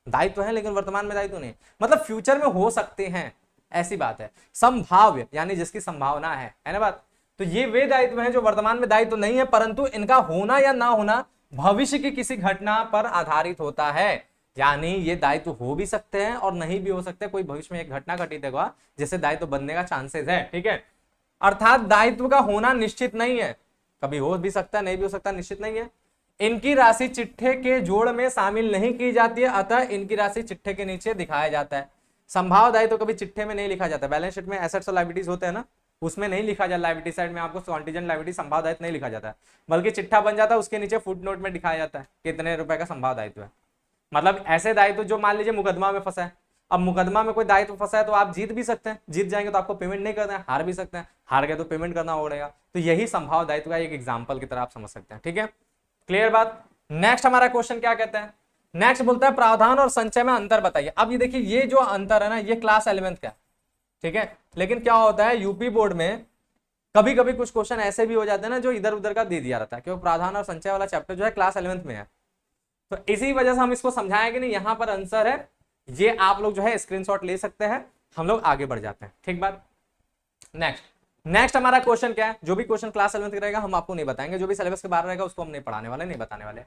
दायित्व है लेकिन वर्तमान में दायित्व नहीं, मतलब फ्यूचर में हो सकते हैं, ऐसी बात है। संभाव्य यानी जिसकी संभावना है ना बात। तो ये वे दायित्व हैं जो वर्तमान में दायित्व नहीं है, परंतु इनका होना या ना होना भविष्य की किसी घटना पर आधारित होता है। यानी ये दायित्व हो भी सकते हैं और नहीं भी हो सकते, कोई भविष्य में एक घटना घटित होगा जिससे दायित्व बनने का चांसेस है, ठीक है। अर्थात दायित्व का होना निश्चित नहीं है, कभी हो भी सकता है, नहीं भी हो सकता, निश्चित नहीं है। इनकी राशि चिट्ठे के जोड़ में शामिल नहीं की जाती है, अतः इनकी राशि चिट्ठे के नीचे दिखाया जाता है। संभाव दायित्व कभी चिट्ठे में नहीं लिखा जाता। बैलेंस शीट में एसेट्स और लायबिलिटीज होते हैं ना, उसमें नहीं लिखा जाता। लायबिलिटी साइड में आपको कॉन्टीजेंट लायबिलिटी संभाव दायित्व नहीं लिखा जाता, बल्कि चिट्ठा बन जाता है, उसके नीचे फुटनोट में दिखाया जाता है कितने रुपए का संभाव दायित्व है। मतलब ऐसे दायित्व जो मान लीजिए मुकदमा में फंसा है, अब मुकदमा में कोई दायित्व फंसा है तो आप जीत भी सकते हैं, जीत जाएंगे तो आपको पेमेंट नहीं करना है, हार भी सकते हैं, हार गए तो पेमेंट करना पड़ेगा। तो यही संभाव दायित्व का एक एग्जांपल की तरह आप समझ सकते हैं, ठीक है। क्लियर बात। नेक्स्ट हमारा क्वेश्चन क्या कहता है? नेक्स्ट बोलता है प्रावधान और संचय में अंतर बताइए। अब ये देखिए, ये जो अंतर है ना, ये क्लास 11th का, ठीक है। लेकिन क्या होता है यूपी बोर्ड में कभी कभी कुछ क्वेश्चन ऐसे भी हो जाते हैं ना जो इधर उधर का दे दिया रहता है, क्योंकि प्रावधान और संचय वाला चैप्टर जो है क्लास 11th में है, तो इसी वजह से हम इसको समझाएंगे नहीं। यहां पर आंसर है, ये आप लोग जो है स्क्रीनशॉट ले सकते हैं। हम लोग आगे बढ़ जाते हैं, ठीक बात। नेक्स्ट हमारा क्वेश्चन क्या है? जो भी क्वेश्चन क्लास 11th का रहेगा हम आपको नहीं बताएंगे, जो भी सिलेबस के बाहर रहेगा उसको हम नहीं पढ़ाने वाले, नहीं बताने वाले।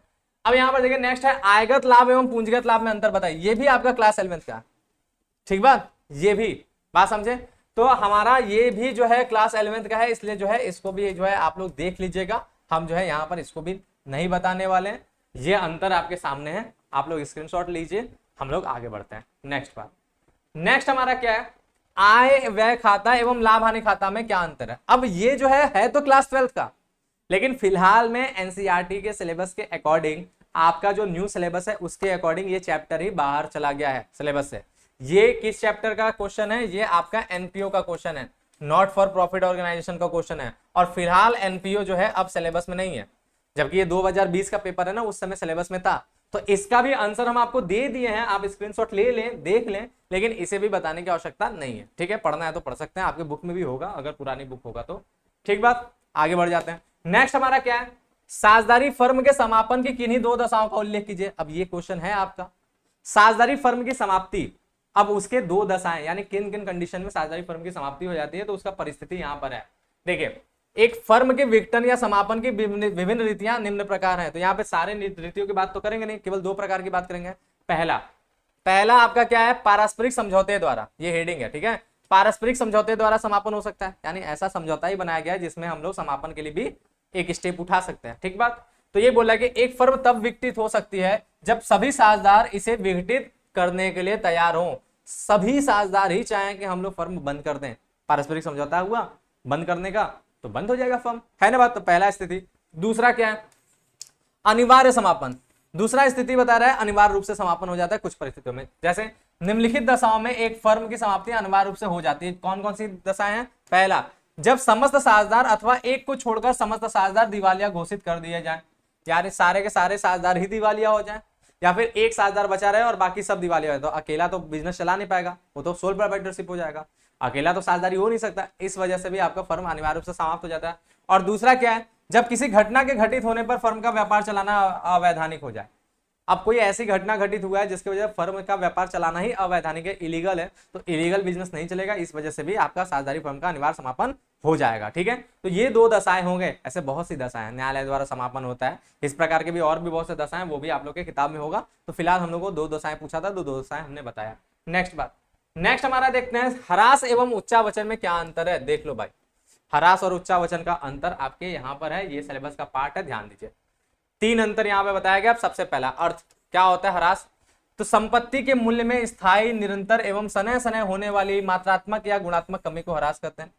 अब यहां पर देखिए, नेक्स्ट है आयगत लाभ एवं पूंजीगत लाभ में अंतर बताइए। ये भी आपका क्लास 11th का, ठीक बात, ये भी बात समझे। तो हमारा ये भी जो है क्लास 11th का है, इसलिए जो है इसको भी जो है आप लोग देख लीजिएगा। हम जो है यहाँ पर इसको भी नहीं बताने वाले हैं, ये अंतर आपके सामने है, आप लोग स्क्रीनशॉट लीजिए। हम लोग आगे बढ़ते हैं। नेक्स्ट बात, नेक्स्ट हमारा क्या है? आय व्यय खाता एवं लाभ हानि खाता में क्या अंतर है? अब ये जो है तो क्लास 12th का, लेकिन फिलहाल में एनसीईआरटी के सिलेबस के अकॉर्डिंग, आपका जो न्यू सिलेबस है उसके अकॉर्डिंग ये चैप्टर ही बाहर चला गया है सिलेबस से। ये किस चैप्टर का क्वेश्चन है? ये आपका एनपीओ का क्वेश्चन है, नॉट फॉर प्रॉफिट ऑर्गेनाइजेशन का क्वेश्चन है। और फिलहाल एनपीओ जो है अब सिलेबस में नहीं है, जबकि ये 2020 का पेपर है ना, उस समय सिलेबस में था। तो इसका भी आंसर हम आपको दे दिए हैं, आप स्क्रीनशॉट ले लें, देख लें, लेकिन इसे भी बताने की आवश्यकता नहीं है, ठीक है। पढ़ना है तो पढ़ सकते हैं, आपके बुक में भी होगा, अगर पुरानी बुक होगा तो, ठीक बात। आगे बढ़ जाते हैं। नेक्स्ट हमारा क्या है? साझेदारी फर्म के समापन की किन्हीं दो दशाओं का उल्लेख कीजिए। अब ये क्वेश्चन है आपका, साझेदारी फर्म की समाप्ति, अब उसके दो दशाएं, यानी किन किन कंडीशन में साझेदारी फर्म की समाप्ति हो जाती है, तो उसका परिस्थिति यहां पर है। देखिए, एक फर्म के विघटन या समापन की विभिन्न रीतियां निम्न प्रकार हैं। तो यहाँ पे सारे रीतियों की बात तो करेंगे नहीं, केवल दो प्रकार की बात करेंगे। पहला आपका क्या है? पारस्परिक समझौते द्वारा, ये हेडिंग है, ठीक है। पारस्परिक समझौते द्वारा समापन हो सकता है, यानी ऐसा समझौता ही बनाया गया है जिसमें हम लोग समापन के लिए भी एक स्टेप उठा सकते हैं, ठीक बात। तो ये बोला कि एक फर्म तब विघटित हो सकती है जब सभी साझेदार इसे विघटित करने के लिए तैयार हों। सभी साझेदार ही चाहें कि हम लोग फर्म बंद कर दें, पारस्परिक समझौता हुआ बंद करने का, तो बंद हो जाएगा फर्म, है ना बात। तो पहला स्थिति। दूसरा क्या है? अनिवार्य समापन। दूसरा स्थिति बता रहा है अनिवार्य रूप से समापन हो जाता है कुछ परिस्थितियों में, जैसे निम्नलिखित दशाओं में एक फर्म की समाप्ति अनिवार्य रूप से हो जाती है। कौन कौन सी दशाएं हैं? पहला, जब समस्त साझेदार अथवा एक को छोड़कर समस्त साझेदार दिवालिया घोषित कर दिए जाए, यानी सारे के सारे साझेदार ही दिवालिया हो जाए, या फिर एक साझेदार बचा रहे और बाकी सब दिवालिया हो, तो अकेला तो बिजनेस चला नहीं पाएगा, वो तो सोल प्रोप्राइटरशिप हो जाएगा, अकेला तो साझेदारी हो नहीं सकता। इस वजह से भी आपका फर्म अनिवार्य रूप से समाप्त हो जाता है। और दूसरा क्या है? जब किसी घटना के घटित होने पर फर्म का व्यापार चलाना अवैधानिक हो जाए। अब कोई ऐसी घटना घटित हुआ है जिसकी वजह से फर्म का व्यापार चलाना ही अवैधानिक है, इलीगल है, तो इलीगल बिजनेस नहीं चलेगा, इस वजह से भी आपका साझेदारी फर्म का अनिवार्य समापन हो जाएगा, ठीक है। तो ये दो दशाएं होंगे, ऐसे बहुत सी दशाएं, न्यायालय द्वारा समापन होता है, इस प्रकार के भी और भी बहुत से दशाएं, वो भी आप लोग के किताब में होगा। तो फिलहाल हम लोग को दो दशाएं पूछा था, दो दशाएं हमने बताया। नेक्स्ट बात, नेक्स्ट हमारा देखते हैं ह्रास एवं उच्चावचन में क्या अंतर है। देख लो भाई, ह्रास और उच्चावचन का अंतर आपके यहाँ पर है, ये सिलेबस का पार्ट है, ध्यान दीजिए। तीन अंतर यहाँ पे बताया गया। सबसे पहला अर्थ क्या होता है ह्रास? तो संपत्ति के मूल्य में स्थायी, निरंतर एवं सने सने होने वाली मात्रात्मक या गुणात्मक कमी को ह्रास कहते हैं।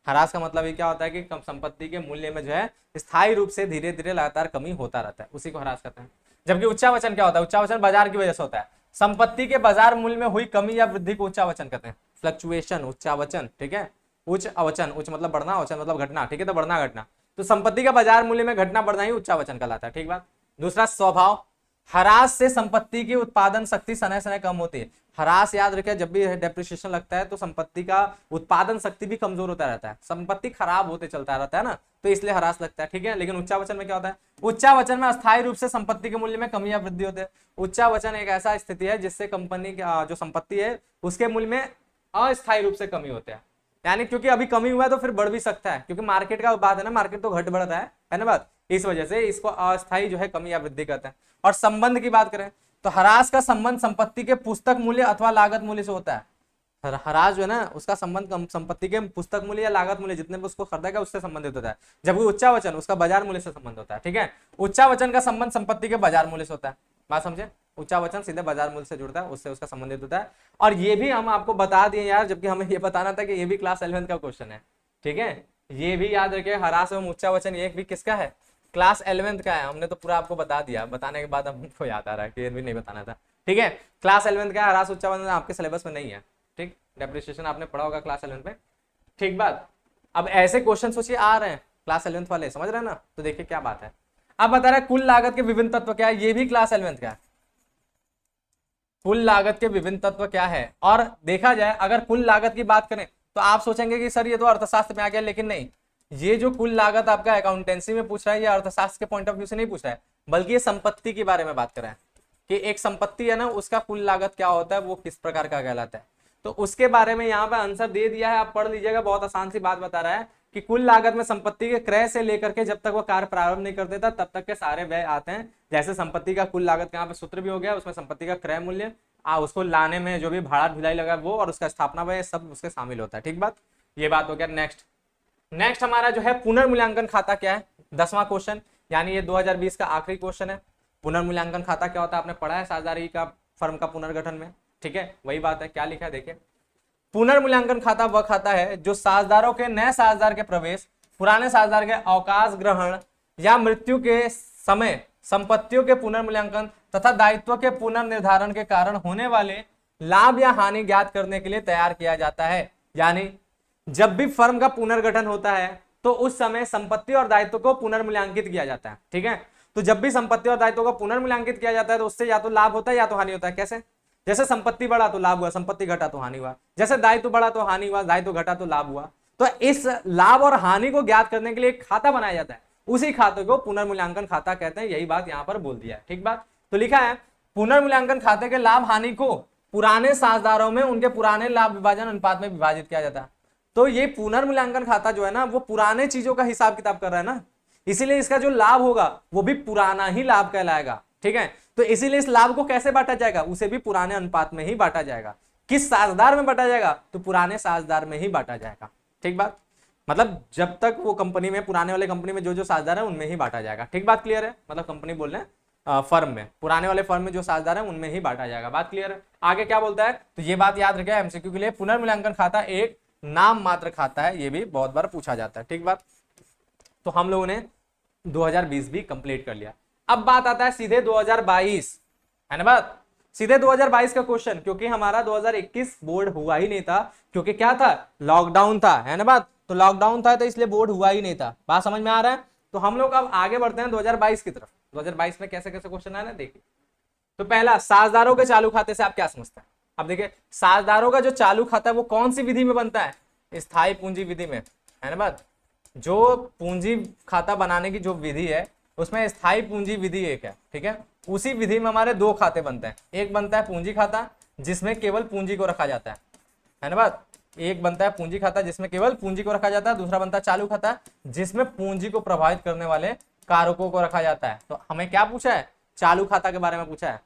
ह्रास का मतलब ये क्या होता है कि संपत्ति के मूल्य में जो है स्थायी रूप से धीरे धीरे लगातार कमी होता रहता है, उसी को ह्रास कहते हैं। जबकि उच्चावचन क्या होता है? उच्चावचन बाजार की वजह से होता है। संपत्ति के बाजार मूल्य में हुई कमी या वृद्धि को उच्चावचन कहते हैं। फ्लक्चुएशन, उच्चावचन, ठीक है। उच्च अवचन, उच्च मतलब बढ़ना, अवचन मतलब घटना, ठीक है। तो बढ़ना घटना, तो संपत्ति का बाजार मूल्य में घटना बढ़ना ही उच्चावचन कहलाता है, ठीक बात। दूसरा स्वभाव, ह्रास से संपत्ति की उत्पादन शक्ति समय समय कम होती है। ह्रास याद रखें, जब भी डेप्रिसिएशन लगता है तो संपत्ति का उत्पादन शक्ति भी कमजोर होता रहता है, संपत्ति खराब होते चलता रहता है ना, तो इसलिए ह्रास लगता है, ठीक है। लेकिन उच्चावचन में क्या होता है? उच्चावचन में अस्थायी रूप से संपत्ति के मूल्य में कमी या वृद्धि होती है। उच्चावचन एक ऐसा स्थिति है जिससे कंपनी की जो संपत्ति है उसके मूल्य में अस्थायी रूप से कमी होती है, यानी क्योंकि अभी कमी हुआ है तो फिर बढ़ भी सकता है, क्योंकि मार्केट का बात है ना, मार्केट तो घट बढ़ता है ना बात, इस वजह से इसको अस्थायी जो है कमी या वृद्धि कहते हैं। और संबंध की बात करें तो ह्रास का संबंध संपत्ति के पुस्तक मूल्य अथवा लागत मूल्य से होता है। ह्रास जो है ना उसका संबंध संपत्ति के पुस्तक मूल्य या लागत मूल्य जितने भी उसको खरीदेगा उससे संबंधित होता है, जबकि उच्चावचन उसका बाजार मूल्य से संबंध होता है, ठीक है। उच्चावचन का संबंध संपत्ति के बाजार मूल्य से होता है, बात समझे। उच्चावचन सीधे बाजार मूल्य से जुड़ता है, उससे उसका संबंधित होता है। और ये भी हम आपको बता दिए यार, जबकि हमें ये बताना था कि ये भी क्लास 11 का क्वेश्चन है, ठीक है। ये भी याद रखिए, ह्रास एवं उच्चावचन ये भी किसका है? क्लास 11 का है। हमने तो पूरा आपको बता दिया, बताने के बाद हमको याद आ रहा है कि ये भी नहीं बताना था, ठीक है। क्लास 11 का ह्रास उच्चावचन आपके सिलेबस में नहीं है, ठीक। डेप्रिसिएशन आपने पढ़ा होगा क्लास 11 में, ठीक बात। अब ऐसे क्वेश्चन सोचिए आ रहे हैं क्लास 11 वाले, समझ रहे हैं ना। तो देखिए क्या बात है, अब बता रहा है कुल लागत के विभिन्न तत्व क्या है, ये भी क्लास 11 का है। कुल लागत के विभिन्न तत्व क्या है, और देखा जाए अगर कुल लागत की बात करें तो आप सोचेंगे कि सर ये तो अर्थशास्त्र में आ गया, लेकिन नहीं, ये जो कुल लागत आपका अकाउंटेंसी में पूछ रहा है, ये अर्थशास्त्र के पॉइंट ऑफ व्यू से नहीं पूछ रहा है, बल्कि ये संपत्ति के बारे में बात कर रहा है कि एक संपत्ति है ना उसका कुल लागत क्या होता है, वो किस प्रकार का कहलाता है। तो उसके बारे में यहाँ पे आंसर दे दिया है, आप पढ़ लीजिएगा। बहुत आसान सी बात बता रहा है कि कुल लागत में संपत्ति के क्रय से लेकर के जब तक वो कार्य प्रारंभ नहीं कर देता तब तक के सारे व्यय आते हैं। जैसे संपत्ति का कुल लागत यहाँ पे सूत्र भी हो गया, उसमें संपत्ति का क्रय मूल्य, उसको लाने में जो भी भाड़ा ढुलाई लगा वो, और उसका स्थापना व्यय सब उसके शामिल होता है, ठीक बात। ये बात हो गया। नेक्स्ट हमारा जो है पुनर्मूल्यांकन खाता क्या है, 10वां क्वेश्चन, यानी ये 2020 का आखिरी क्वेश्चन है। पुनर्मूल्यांकन खाता क्या होता है आपने पढ़ा है साझेदारी का फर्म का पुनर्गठन में, ठीक है। वही बात है, क्या लिखा है देखिए, पुनर्मूल्यांकन खाता वह खाता है जो साझेदारों के नए साझेदार के प्रवेश, पुराने साझेदार के अवकाश ग्रहण या मृत्यु के समय संपत्तियों के पुनर्मूल्यांकन तथा दायित्व के पुनर्निर्धारण के कारण होने वाले लाभ या हानि ज्ञात करने के लिए तैयार किया जाता है। यानी जब भी फर्म का पुनर्गठन होता है तो उस समय संपत्ति और दायित्व को पुनर्मूल्यांकित किया जाता है, ठीक है। तो जब भी संपत्ति और दायित्व को पुनर्मूल्यांकित किया जाता है तो उससे या तो लाभ होता है या तो हानि होता है। कैसे? जैसे संपत्ति बढ़ा तो लाभ हुआ, संपत्ति घटा तो हानि हुआ, जैसे दायित्व बढ़ा तो हानि हुआ, दायित्व घटा तो लाभ हुआ। तो इस लाभ और हानि को ज्ञात करने के लिए एक खाता बनाया जाता है, उसी खाते को पुनर्मूल्यांकन खाता कहते हैं। यही बात यहाँ पर बोल दिया है, ठीक बात। तो लिखा है पुनर्मूल्यांकन खाते के लाभ हानि को पुराने साझेदारों में उनके पुराने लाभ विभाजन अनुपात में विभाजित किया जाता है। तो ये पुनर्मूल्यांकन खाता जो है ना वो पुराने चीजों का हिसाब किताब कर रहा है ना, इसीलिए इसका जो लाभ होगा वो भी पुराना ही लाभ कहलाएगा, ठीक है। तो इसीलिए इस लाभ को कैसे बांटा जाएगा, उसे भी पुराने अनुपात में ही बांटा जाएगा। किस साझेदार में बांटा जाएगा, तो पुराने साझेदार में ही बांटा जाएगा, ठीक बात। मतलब जब तक वो कंपनी में, पुराने वाले कंपनी में जो जो साझेदार है उनमें ही बांटा जाएगा, ठीक बात, क्लियर है। मतलब कंपनी बोल रहे हैं फर्म में, पुराने वाले फर्म में जो साझेदार है उनमें ही बांटा जाएगा, बात क्लियर है। आगे क्या बोलता है, तो ये बात याद रखें एमसीक्यू के लिए, पुनर्मूल्यांकन खाता एक नाम मात्र खाता है, ये भी बहुत बार पूछा जाता है, ठीक बात। तो हम लोगों ने 2020 भी कंप्लीट कर लिया। अब बात आता है सीधे 2022, है ना बात, सीधे 2022 का क्वेश्चन, क्योंकि हमारा 2021 बोर्ड हुआ ही नहीं था, क्योंकि क्या था, लॉकडाउन था, है ना बात। तो लॉकडाउन था तो इसलिए बोर्ड हुआ ही नहीं था, बात समझ में आ रहा है। तो हम लोग अब आगे बढ़ते हैं 2022 की तरफ। 2022 में कैसे कैसे क्वेश्चन आए ना देखिए। तो पहला, साझेदारों के चालू खाते से आप क्या समझते हैं। अब देखिए साझेदारों का जो चालू खाता है वो कौन सी विधि में बनता है, स्थायी पूंजी विधि में, है ना बात। जो पूंजी खाता बनाने की जो विधि है उसमें स्थायी पूंजी विधि एक है, ठीक है। उसी विधि में हमारे दो खाते बनते हैं, एक बनता है पूंजी खाता जिसमें केवल पूंजी को रखा जाता है ना बात। एक बनता है पूंजी खाता जिसमें केवल पूंजी को रखा जाता है, दूसरा बनता है चालू खाता जिसमें पूंजी को प्रभावित करने वाले कारकों को रखा जाता है। तो हमें क्या पूछा है, चालू खाता के बारे में पूछा है,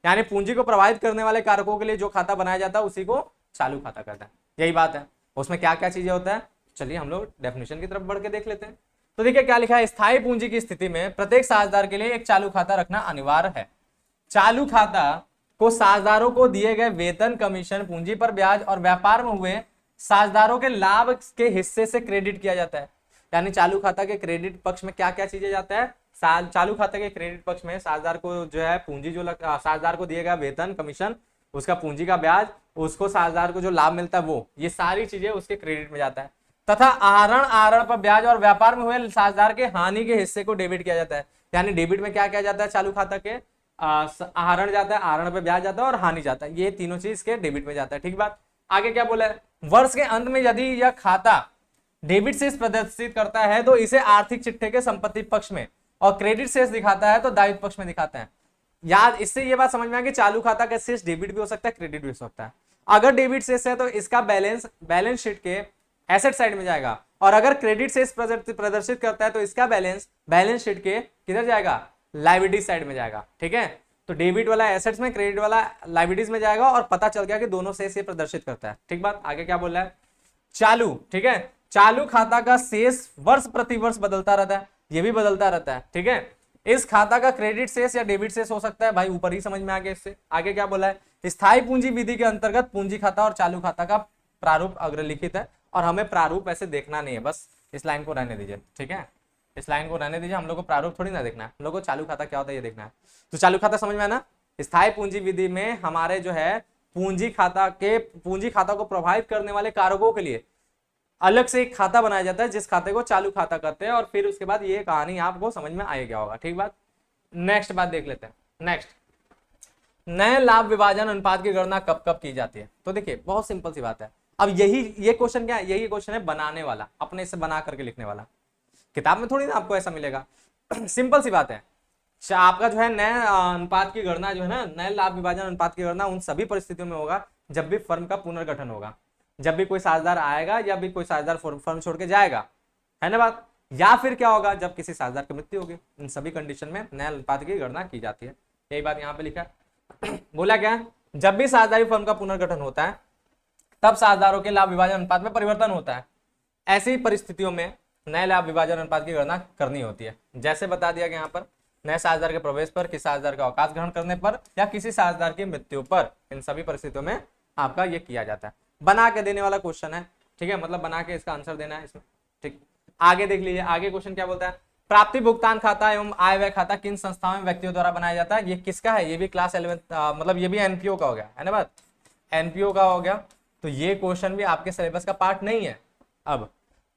यानी पूंजी को प्रभावित करने वाले कारकों के लिए जो खाता बनाया जाता है उसी को चालू खाता कहते हैं, यही बात है। उसमें क्या क्या चीजें होता है, चलिए हम लोग डेफिनेशन की तरफ बढ़ के देख लेते हैं। तो देखिए क्या लिखा है, स्थायी पूंजी की स्थिति में प्रत्येक साझेदार के लिए एक चालू खाता रखना अनिवार्य है। चालू खाता को साझेदारों को दिए गए वेतन, कमीशन, पूंजी पर ब्याज और व्यापार में हुए साझेदारों के लाभ के हिस्से से क्रेडिट किया जाता है। यानी चालू खाता के क्रेडिट पक्ष में क्या क्या चीजें जाता है, चालू खाते के क्रेडिट पक्ष में साझेदार को जो है पूंजी जो साझेदार को दिया गया वेतन, कमीशन, उसका पूंजी का ब्याज, उसको साझेदार को जो लाभ मिलता है वो, ये सारी चीजें उसके क्रेडिट में जाता है। तथा आहरण पर ब्याज और व्यापार में हुए साझेदार के हानि के हिस्से को डेबिट किया जाता है। यानी डेबिट में क्या किया जाता है, चालू खाता के आहरण जाता है, आहरण पे ब्याज जाता है और हानि जाता है, ये तीनों चीज के डेबिट में जाता है। ठीक बात। आगे क्या बोला है, वर्ष के अंत में यदि यह खाता डेबिट शेष प्रदर्शित करता है तो इसे आर्थिक चिट्ठे के संपत्ति पक्ष में, और क्रेडिट शेष दिखाता है तो दायित्व पक्ष में दिखाता है। याद, इससे ये बात समझ में आ कि चालू खाता का शेष डेबिट भी हो सकता है, क्रेडिट भी हो सकता है। अगर डेबिट शेष है तो इसका बैलेंस शीट के एसेट साइड में जाएगा, और अगर क्रेडिट शेष प्रदर्शित करता है तो इसका बैलेंस शीट के किधर जाएगा, लायबिलिटी साइड में जाएगा। ठीक है, तो डेबिट वाला एसेट्स में, क्रेडिट वाला लायबिलिटीज में जाएगा, और पता चल गया कि दोनों शेष ये प्रदर्शित करता है। ठीक बात। आगे क्या बोल रहा है, चालू, ठीक है, चालू खाता का शेष वर्ष प्रति वर्ष बदलता रहता है, ये भी बदलता रहता है। ठीक है, इस खाता का क्रेडिट शेष या डेबिट शेष हो सकता है, भाई ऊपर ही समझ में आ गया इससे। आगे क्या बोला है, स्थायी पूंजी विधि के अंतर्गत पूंजी खाता और चालू खाता का प्रारूप अग्रलिखित है, और हमें प्रारूप ऐसे देखना नहीं है, बस इस लाइन को रहने दीजिए। ठीक है, इस लाइन को रहने दीजिए, हम लोग को प्रारूप थोड़ी ना देखना है, हम लोग को चालू खाता क्या होता है ये देखना है। तो चालू खाता समझ में आना, स्थायी पूंजी विधि में हमारे जो है पूंजी खाता को प्रभावित करने वाले कारकों के लिए अलग से एक खाता बनाया जाता है, जिस खाते को चालू खाता करते हैं, और फिर उसके बाद ये कहानी आपको समझ में आएगा होगा। ठीक बात। नेक्स्ट बात देख लेते हैं। नेक्स्ट, नए लाभ विभाजन अनुपात की गणना कब कब की जाती है। तो देखिए बहुत सिंपल सी बात है। अब ये क्वेश्चन क्या है, यही क्वेश्चन है बनाने वाला, अपने से बना करके लिखने वाला। किताब में थोड़ी ना आपको ऐसा मिलेगा। सिंपल सी बात है, आपका जो है नए अनुपात की गणना जो है ना, नए लाभ विभाजन अनुपात की गणना उन सभी परिस्थितियों में होगा जब भी फर्म का पुनर्गठन होगा, जब भी कोई साझेदार आएगा या भी कोई साझेदार फर्म छोड़ के जाएगा, है ना बात, या फिर क्या होगा जब किसी साझेदार की मृत्यु होगी। इन सभी कंडीशन में नए अनुपात की गणना की जाती है। यही बात यहाँ पे लिखा है। बोला क्या, जब भी साझेदारी फर्म का पुनर्गठन होता है तब साझेदारों के लाभ विभाजन अनुपात में परिवर्तन होता है। ऐसी परिस्थितियों में नए लाभ विभाजन अनुपात की गणना करनी होती है। जैसे बता दिया गया यहाँ पर, नए साझेदार के प्रवेश पर, किसी साझेदार का अवकाश ग्रहण करने पर, या किसी साझेदार की मृत्यु पर, इन सभी परिस्थितियों में आपका ये किया जाता है। बना के देने वाला क्वेश्चन है। ठीक है, मतलब बना के इसका आंसर देना है इसमें। ठीक, आगे देख लीजिए, आगे क्वेश्चन क्या बोलता है, प्राप्ति भुगतान खाता एवं आय व्यय खाता किन संस्थाओं में व्यक्तियों द्वारा बनाया जाता है। ये किसका है, ये भी क्लास 11 मतलब ये भी एनपीओ का हो गया, है ना बात, एनपीओ का हो गया। तो ये क्वेश्चन भी आपके सिलेबस का पार्ट नहीं है अब,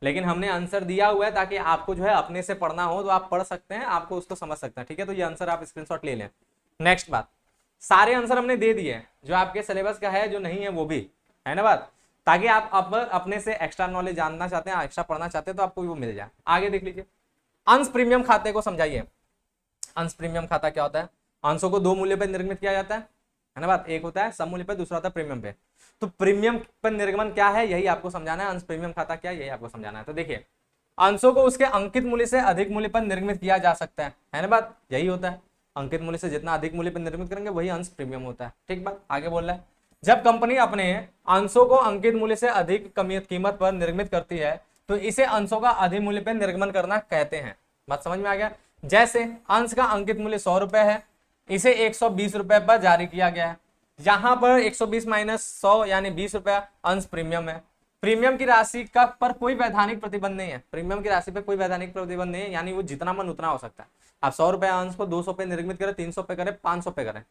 लेकिन हमने आंसर दिया हुआ है ताकि आपको जो है अपने से पढ़ना हो तो आप पढ़ सकते हैं, आपको उसको समझ सकते हैं। ठीक है, तो ये आंसर आप स्क्रीनशॉट ले लें। नेक्स्ट बात, सारे आंसर हमने दे दिए हैं जो आपके सिलेबस का है, जो नहीं है वो भी, है ना बात, ताकि आप अपने से एक्स्ट्रा नॉलेज जानना चाहते हैं, एक्स्ट्रा पढ़ना चाहते हैं तो आपको वो मिल जाए। आगे देख लीजिए, अंश प्रीमियम खाते को समझाइए। अंश प्रीमियम खाता क्या होता है, अंशों को दो मूल्य पर निर्मित किया जाता है ना बात, एक होता है सम मूल्य पे, दूसरा होता है प्रीमियम पे। तो प्रीमियम पर निर्गमन क्या है यही आपको समझाना है, अंश प्रीमियम खाता क्या है यही आपको समझाना है। तो देखिए, अंशों को उसके अंकित मूल्य से अधिक मूल्य पर निर्मित किया जा सकता है ना बात, यही होता है, अंकित मूल्य से जितना अधिक मूल्य पर निर्मित करेंगे वही अंश प्रीमियम होता है। ठीक बात। आगे बोल रहा है, जब कंपनी अपने अंशों को अंकित मूल्य से अधिक कीमत पर निर्मित करती है तो इसे अंशों का अधिक मूल्य पर निर्गमन करना कहते हैं। बात समझ में आ गया। जैसे अंश का अंकित मूल्य 100 रुपए है, इसे 120 रुपए पर जारी किया गया है, यहां पर 120 माइनस 100 यानी 20 रुपया अंश प्रीमियम है। प्रीमियम की राशि का पर कोई वैधानिक प्रतिबंध नहीं है, प्रीमियम की राशि पर कोई वैधानिक प्रतिबंध नहीं है, यानी वो जितना मन उतना हो सकता है। आप 100 रुपए अंश को 200 पे निर्मित करें, 300 पे करें, 500 पे करें,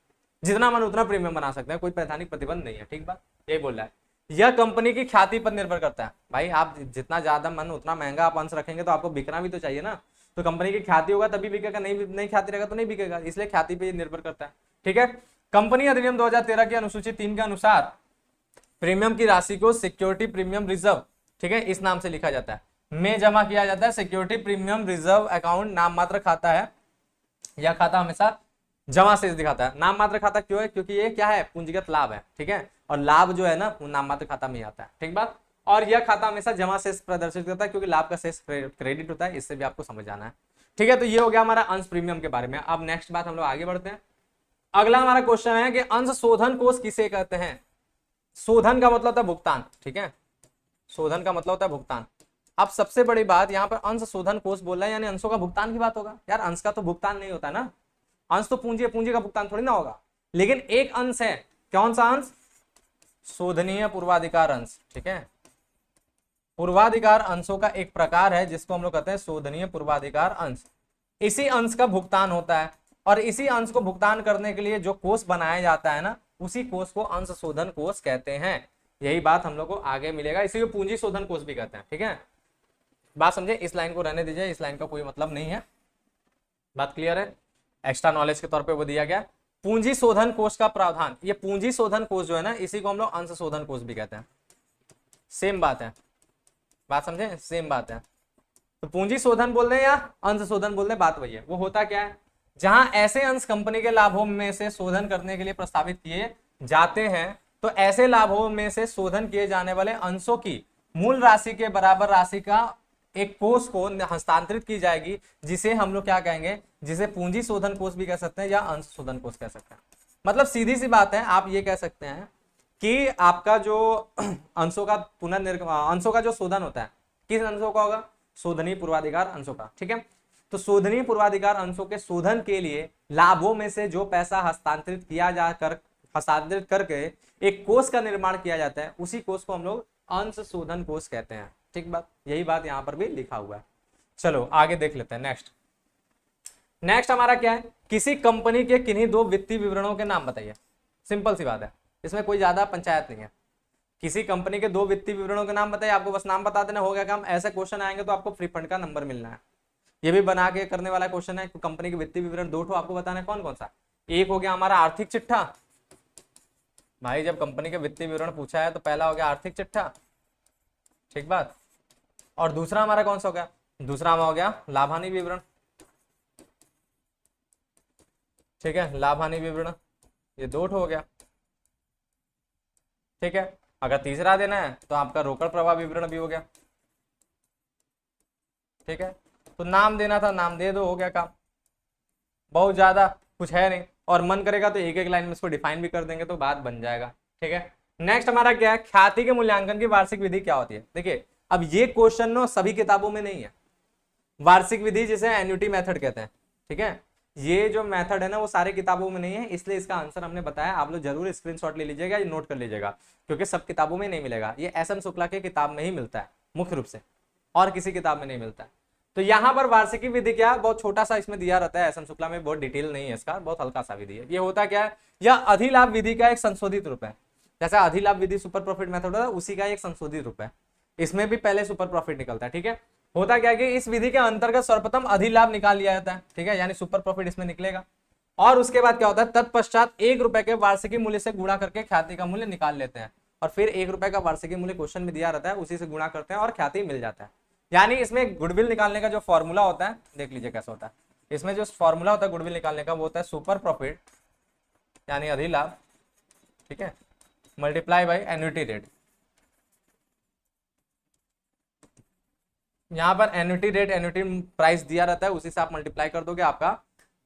जितना मन उतना प्रीमियम बना सकते हैं, कोई वैधानिक प्रतिबंध नहीं है। ठीक बात, यही बोल रहा है। यह कंपनी की ख्याति पर निर्भर करता है। भाई आप जितना ज्यादा मन उतना महंगा आप अंश रखेंगे तो आपको बिकना भी तो चाहिए ना, तो कंपनी की ख्याति होगा तभी बिकेगा, नहीं ख्याति रहेगा तो नहीं बिकेगा, इसलिए ख्याति पे निर्भर करता है। ठीक है, कंपनी अधिनियम 2013 की अनुसूची 3 के अनुसार प्रीमियम की राशि को सिक्योरिटी प्रीमियम रिजर्व, ठीक है, इस नाम से लिखा जाता है, में जमा किया जाता है। सिक्योरिटी प्रीमियम रिजर्व अकाउंट नाम मात्र खाता है, यह खाता हमेशा जमा शेष दिखाता है। नाम मात्र खाता क्यों है, क्योंकि ये क्या है, पूंजीगत लाभ है। ठीक है, और लाभ जो है ना वो नाम मात्र खाता में आता है। ठीक बात। और यह खाता हमेशा जमा शेष प्रदर्शित करता है क्योंकि लाभ का शेष क्रेडिट होता है, इससे भी आपको समझ जाना है। ठीक है, तो ये हो गया हमारा अंश प्रीमियम के बारे में। अब नेक्स्ट बात हम लोग आगे बढ़ते हैं। अगला हमारा क्वेश्चन है कि अंश शोधन कोष किसे कहते हैं। शोधन का मतलब होता है भुगतान। ठीक है, शोधन का मतलब होता है भुगतान। अब सबसे बड़ी बात यहाँ पर अंश शोधन कोष बोल रहा है, यानी अंशों का भुगतान की बात होगा। यार अंश का तो भुगतान नहीं होता ना, अंश तो पूंजी है, पूंजी का भुगतान थोड़ी ना होगा। लेकिन एक अंश है, कौन सा अंश, शोधनीय पूर्वाधिकार अंश। ठीक है, पूर्वाधिकार अंशों का एक प्रकार है जिसको हम लोग कहते हैं शोधनीय पूर्वाधिकार अंश। इसी अंश का भुगतान होता है, और इसी अंश को भुगतान करने के लिए जो कोष बनाया जाता है ना, उसी कोष को अंश शोधन कोष कहते हैं। यही बात हम लोग को आगे मिलेगा, इसी को पूंजी शोधन कोष भी कहते हैं। ठीक है, बात समझे? इस लाइन को रहने दीजिए, इस लाइन का कोई मतलब नहीं है। बात क्लियर है? एक्स्ट्रा नॉलेज के तौर पे वो दिया गया। पूंजी शोधन कोष का प्रावधान, ये पूंजी शोधन कोष जो है ना, इसी को हम लोग अंश शोधन कोष भी कहते हैं। सेम बात है, बात समझे? सेम बात है। तो पूंजी शोधन बोल रहे हैं या अंश शोधन बोल रहे हैं, बात वही है। वो होता क्या है, जहां ऐसे अंश कंपनी के लाभों में से शोधन करने के लिए प्रस्तावित किए जाते हैं, तो ऐसे लाभों में से शोधन किए जाने वाले अंशों की मूल राशि के बराबर राशि का एक कोष को हस्तांतरित की जाएगी, जिसे हम लोग क्या कहेंगे, जिसे पूंजी शोधन कोष भी कह सकते हैं या अंश शोधन कोष कह सकते हैं। मतलब सीधी सी बात है, आप ये कह सकते हैं कि आपका जो अंशों का अंशों का जो शोधन होता है, किस अंशों का होगा? शोधनीय पूर्वाधिकार अंशों का। ठीक है, तो शोधनीय पूर्वाधिकार अंशों के शोधन के लिए लाभों में से जो पैसा हस्तांतरित करके एक कोष का निर्माण किया जाता है, उसी कोष को हम लोग अंश शोधन कोष कहते हैं। ठीक बात, यही बात यहां पर भी लिखा हुआ है। चलो आगे देख लेते हैं। नेक्स्ट हमारा क्या है, किसी कंपनी के किन्हीं दो वित्तीय विवरणों के नाम बताइए। सिंपल सी बात है, इसमें कोई ज्यादा पंचायत नहीं है। किसी कंपनी के दो वित्तीय विवरणों के नाम बताइए, आपको बस नाम बता देना, हो गया काम। ऐसे क्वेश्चन आएंगे तो आपको फ्री फंड का नंबर मिलना है। ये भी बना के करने वाला क्वेश्चन है। कंपनी के वित्तीय विवरण दो ठो आपको बताना है, कौन कौन सा? एक हो गया हमारा आर्थिक चिट्ठा, भाई जब कंपनी के वित्तीय विवरण पूछा है तो पहला हो गया आर्थिक चिट्ठा। ठीक बात। और दूसरा हमारा कौन सा हो गया? दूसरा हो गया लाभ हानि विवरण। ठीक है, लाभ हानि विवरण, ये दो ठो हो गया। ठीक है, अगर तीसरा देना है तो आपका रोकड़ प्रवाह विवरण भी हो गया। ठीक है, तो नाम देना था, नाम दे दो, हो गया काम। बहुत ज्यादा कुछ है नहीं, और मन करेगा तो एक एक लाइन में इसको डिफाइन भी कर देंगे तो बात बन जाएगा। ठीक है, नेक्स्ट हमारा क्या है, ख्याति के मूल्यांकन की वार्षिक विधि क्या होती है? देखिए अब ये क्वेश्चन नो सभी किताबों में नहीं है। वार्षिक विधि जिसे एन्युटी मेथड कहते हैं। ठीक है, ये जो मेथड है ना वो सारे किताबों में नहीं है, इसलिए इसका आंसर हमने बताया। आप लोग जरूर स्क्रीनशॉट ले लीजिएगा, ये नोट कर लीजिएगा, क्योंकि सब किताबों में नहीं मिलेगा। ये एस एम शुक्ला की किताब में ही मिलता है मुख्य रूप से, और किसी किताब में नहीं मिलता है। तो यहाँ पर वार्षिकी विधि क्या, बहुत छोटा सा इसमें दिया रहता है। एस एम शुक्ला में बहुत डिटेल नहीं है इसका, बहुत हल्का सा विधि है। ये होता क्या है, यह अधिलाभ विधि का एक संशोधित रूप है। जैसा अधिलाभ विधि सुपर प्रॉफिट मेथड होता है, उसी का एक संशोधित रूप है। इसमें भी पहले सुपर प्रॉफिट निकलता है। ठीक है, होता क्या है कि इस विधि के अंतर्गत सर्वप्रथम अधिलाभ निकाल लिया जाता है। ठीक है, यानी सुपर प्रॉफिट इसमें निकलेगा, और उसके बाद क्या होता है, तत्पश्चात 1 रुपए के वार्षिकी मूल्य से गुणा करके ख्याति का मूल्य निकाल लेते हैं, और फिर 1 रुपए का वार्षिकी मूल्य क्वेश्चन में दिया रहता है, उसी से गुणा करते हैं और ख्याति मिल जाता है। यानी इसमें गुडविल निकालने का जो फॉर्मूला होता है, देख लीजिए कैसा होता है। इसमें जो फॉर्मूला होता है गुडविल निकालने का, वो होता है सुपर प्रॉफिट यानी अधिलाभ, ठीक है, मल्टीप्लाई बाई एन्युटी रेट। यहाँ पर एन्युटी रेट, एन्युटी प्राइस दिया रहता है, उसी से आप मल्टीप्लाई कर दोगे, आपका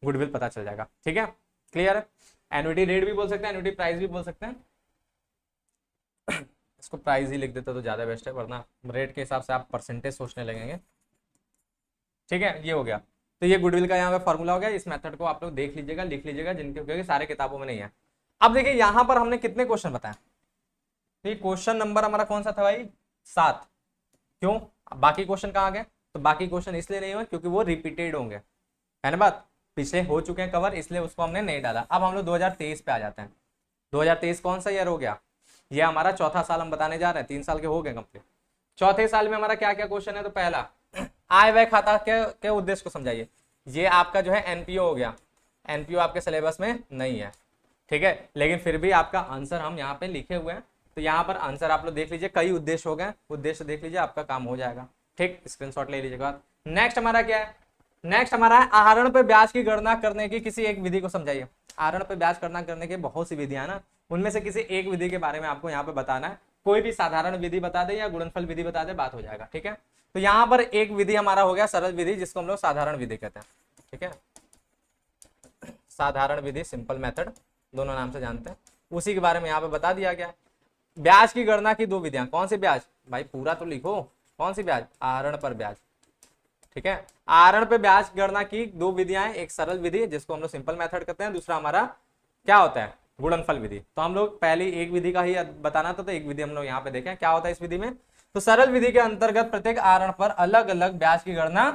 गुडविल पता चल जाएगा। ठीक है, क्लियर है? एन्युटी रेट भी बोल सकते हैं, एन्युटी प्राइस भी बोल सकते हैं। इसको प्राइस ही लिख देते तो ज्यादा बेस्ट है, वरना रेट के हिसाब से आप परसेंटेज सोचने लगेंगे। ठीक है, ये हो गया। तो ये गुडविल का यहाँ पे फॉर्मूला हो गया। इस मेथड को आप लोग देख लीजिएगा, लिख लीजिएगा, जिनके क्योंकि सारे किताबों में नहीं है। अब देखिए यहाँ पर हमने कितने क्वेश्चन बताए। तो क्वेश्चन नंबर हमारा कौन सा था भाई? 7। क्यों? बाकी क्वेश्चन कहाँ गए? तो बाकी क्वेश्चन इसलिए नहीं हुए क्योंकि वो रिपीटेड होंगे, है ना बात, पिछले हो चुके हैं कवर, इसलिए उसको हमने नहीं डाला। अब हम लोग 2023 पे आ जाते हैं। 2023 कौन सा ईयर हो गया? ये हमारा चौथा साल हम बताने जा रहे हैं। 3 साल के हो गए कंप्लीट। चौथे साल में हमारा क्या क्या क्वेश्चन है? तो पहला आय व्यय खाता के उद्देश्य को समझाइए। ये आपका जो है एनपीओ हो गया। एनपीओ आपके सिलेबस में नहीं है, ठीक है, लेकिन फिर भी आपका आंसर हम यहाँ पे लिखे हुए हैं। तो यहाँ पर आंसर आप लोग देख लीजिए, कई उद्देश्य हो गए, उद्देश्य देख लीजिए, आपका काम हो जाएगा। ठीक, स्क्रीनशॉट ले लीजिएगा। नेक्स्ट हमारा क्या है? नेक्स्ट हमारा है आहरण पे ब्याज की गणना करने की किसी एक विधि को समझाइए। आहरण पे ब्याज गणना करने की बहुत सी विधियां ना, उनमें से किसी एक विधि के बारे में आपको यहाँ पे बताना है। कोई भी साधारण विधि बता दे या गुणनफल विधि बता दे, बात हो जाएगा। ठीक है, तो यहाँ पर एक विधि हमारा हो गया सरल विधि, जिसको हम लोग साधारण विधि कहते हैं। ठीक है, साधारण विधि, सिंपल मेथड, दोनों नाम से जानते हैं, उसी के बारे में यहाँ पे बता दिया गया। ब्याज की गणना की 2 विधियां। कौन सी ब्याज भाई? पूरा तो लिखो, कौन सी ब्याज? आहरण पर ब्याज। ठीक है, आहरण पे ब्याज गणना की 2 विधियां हैं। एक सरल विधि जिसको हम लोग सिंपल मेथड कहते हैं, दूसरा हमारा क्या होता है? गुणनफल विधि। तो हम लोग पहले एक विधि का ही बताना था, तो एक विधि हम लोग यहाँ पे देखें क्या होता है इस विधि में। तो सरल विधि के अंतर्गत प्रत्येक आहरण पर अलग अलग ब्याज की गणना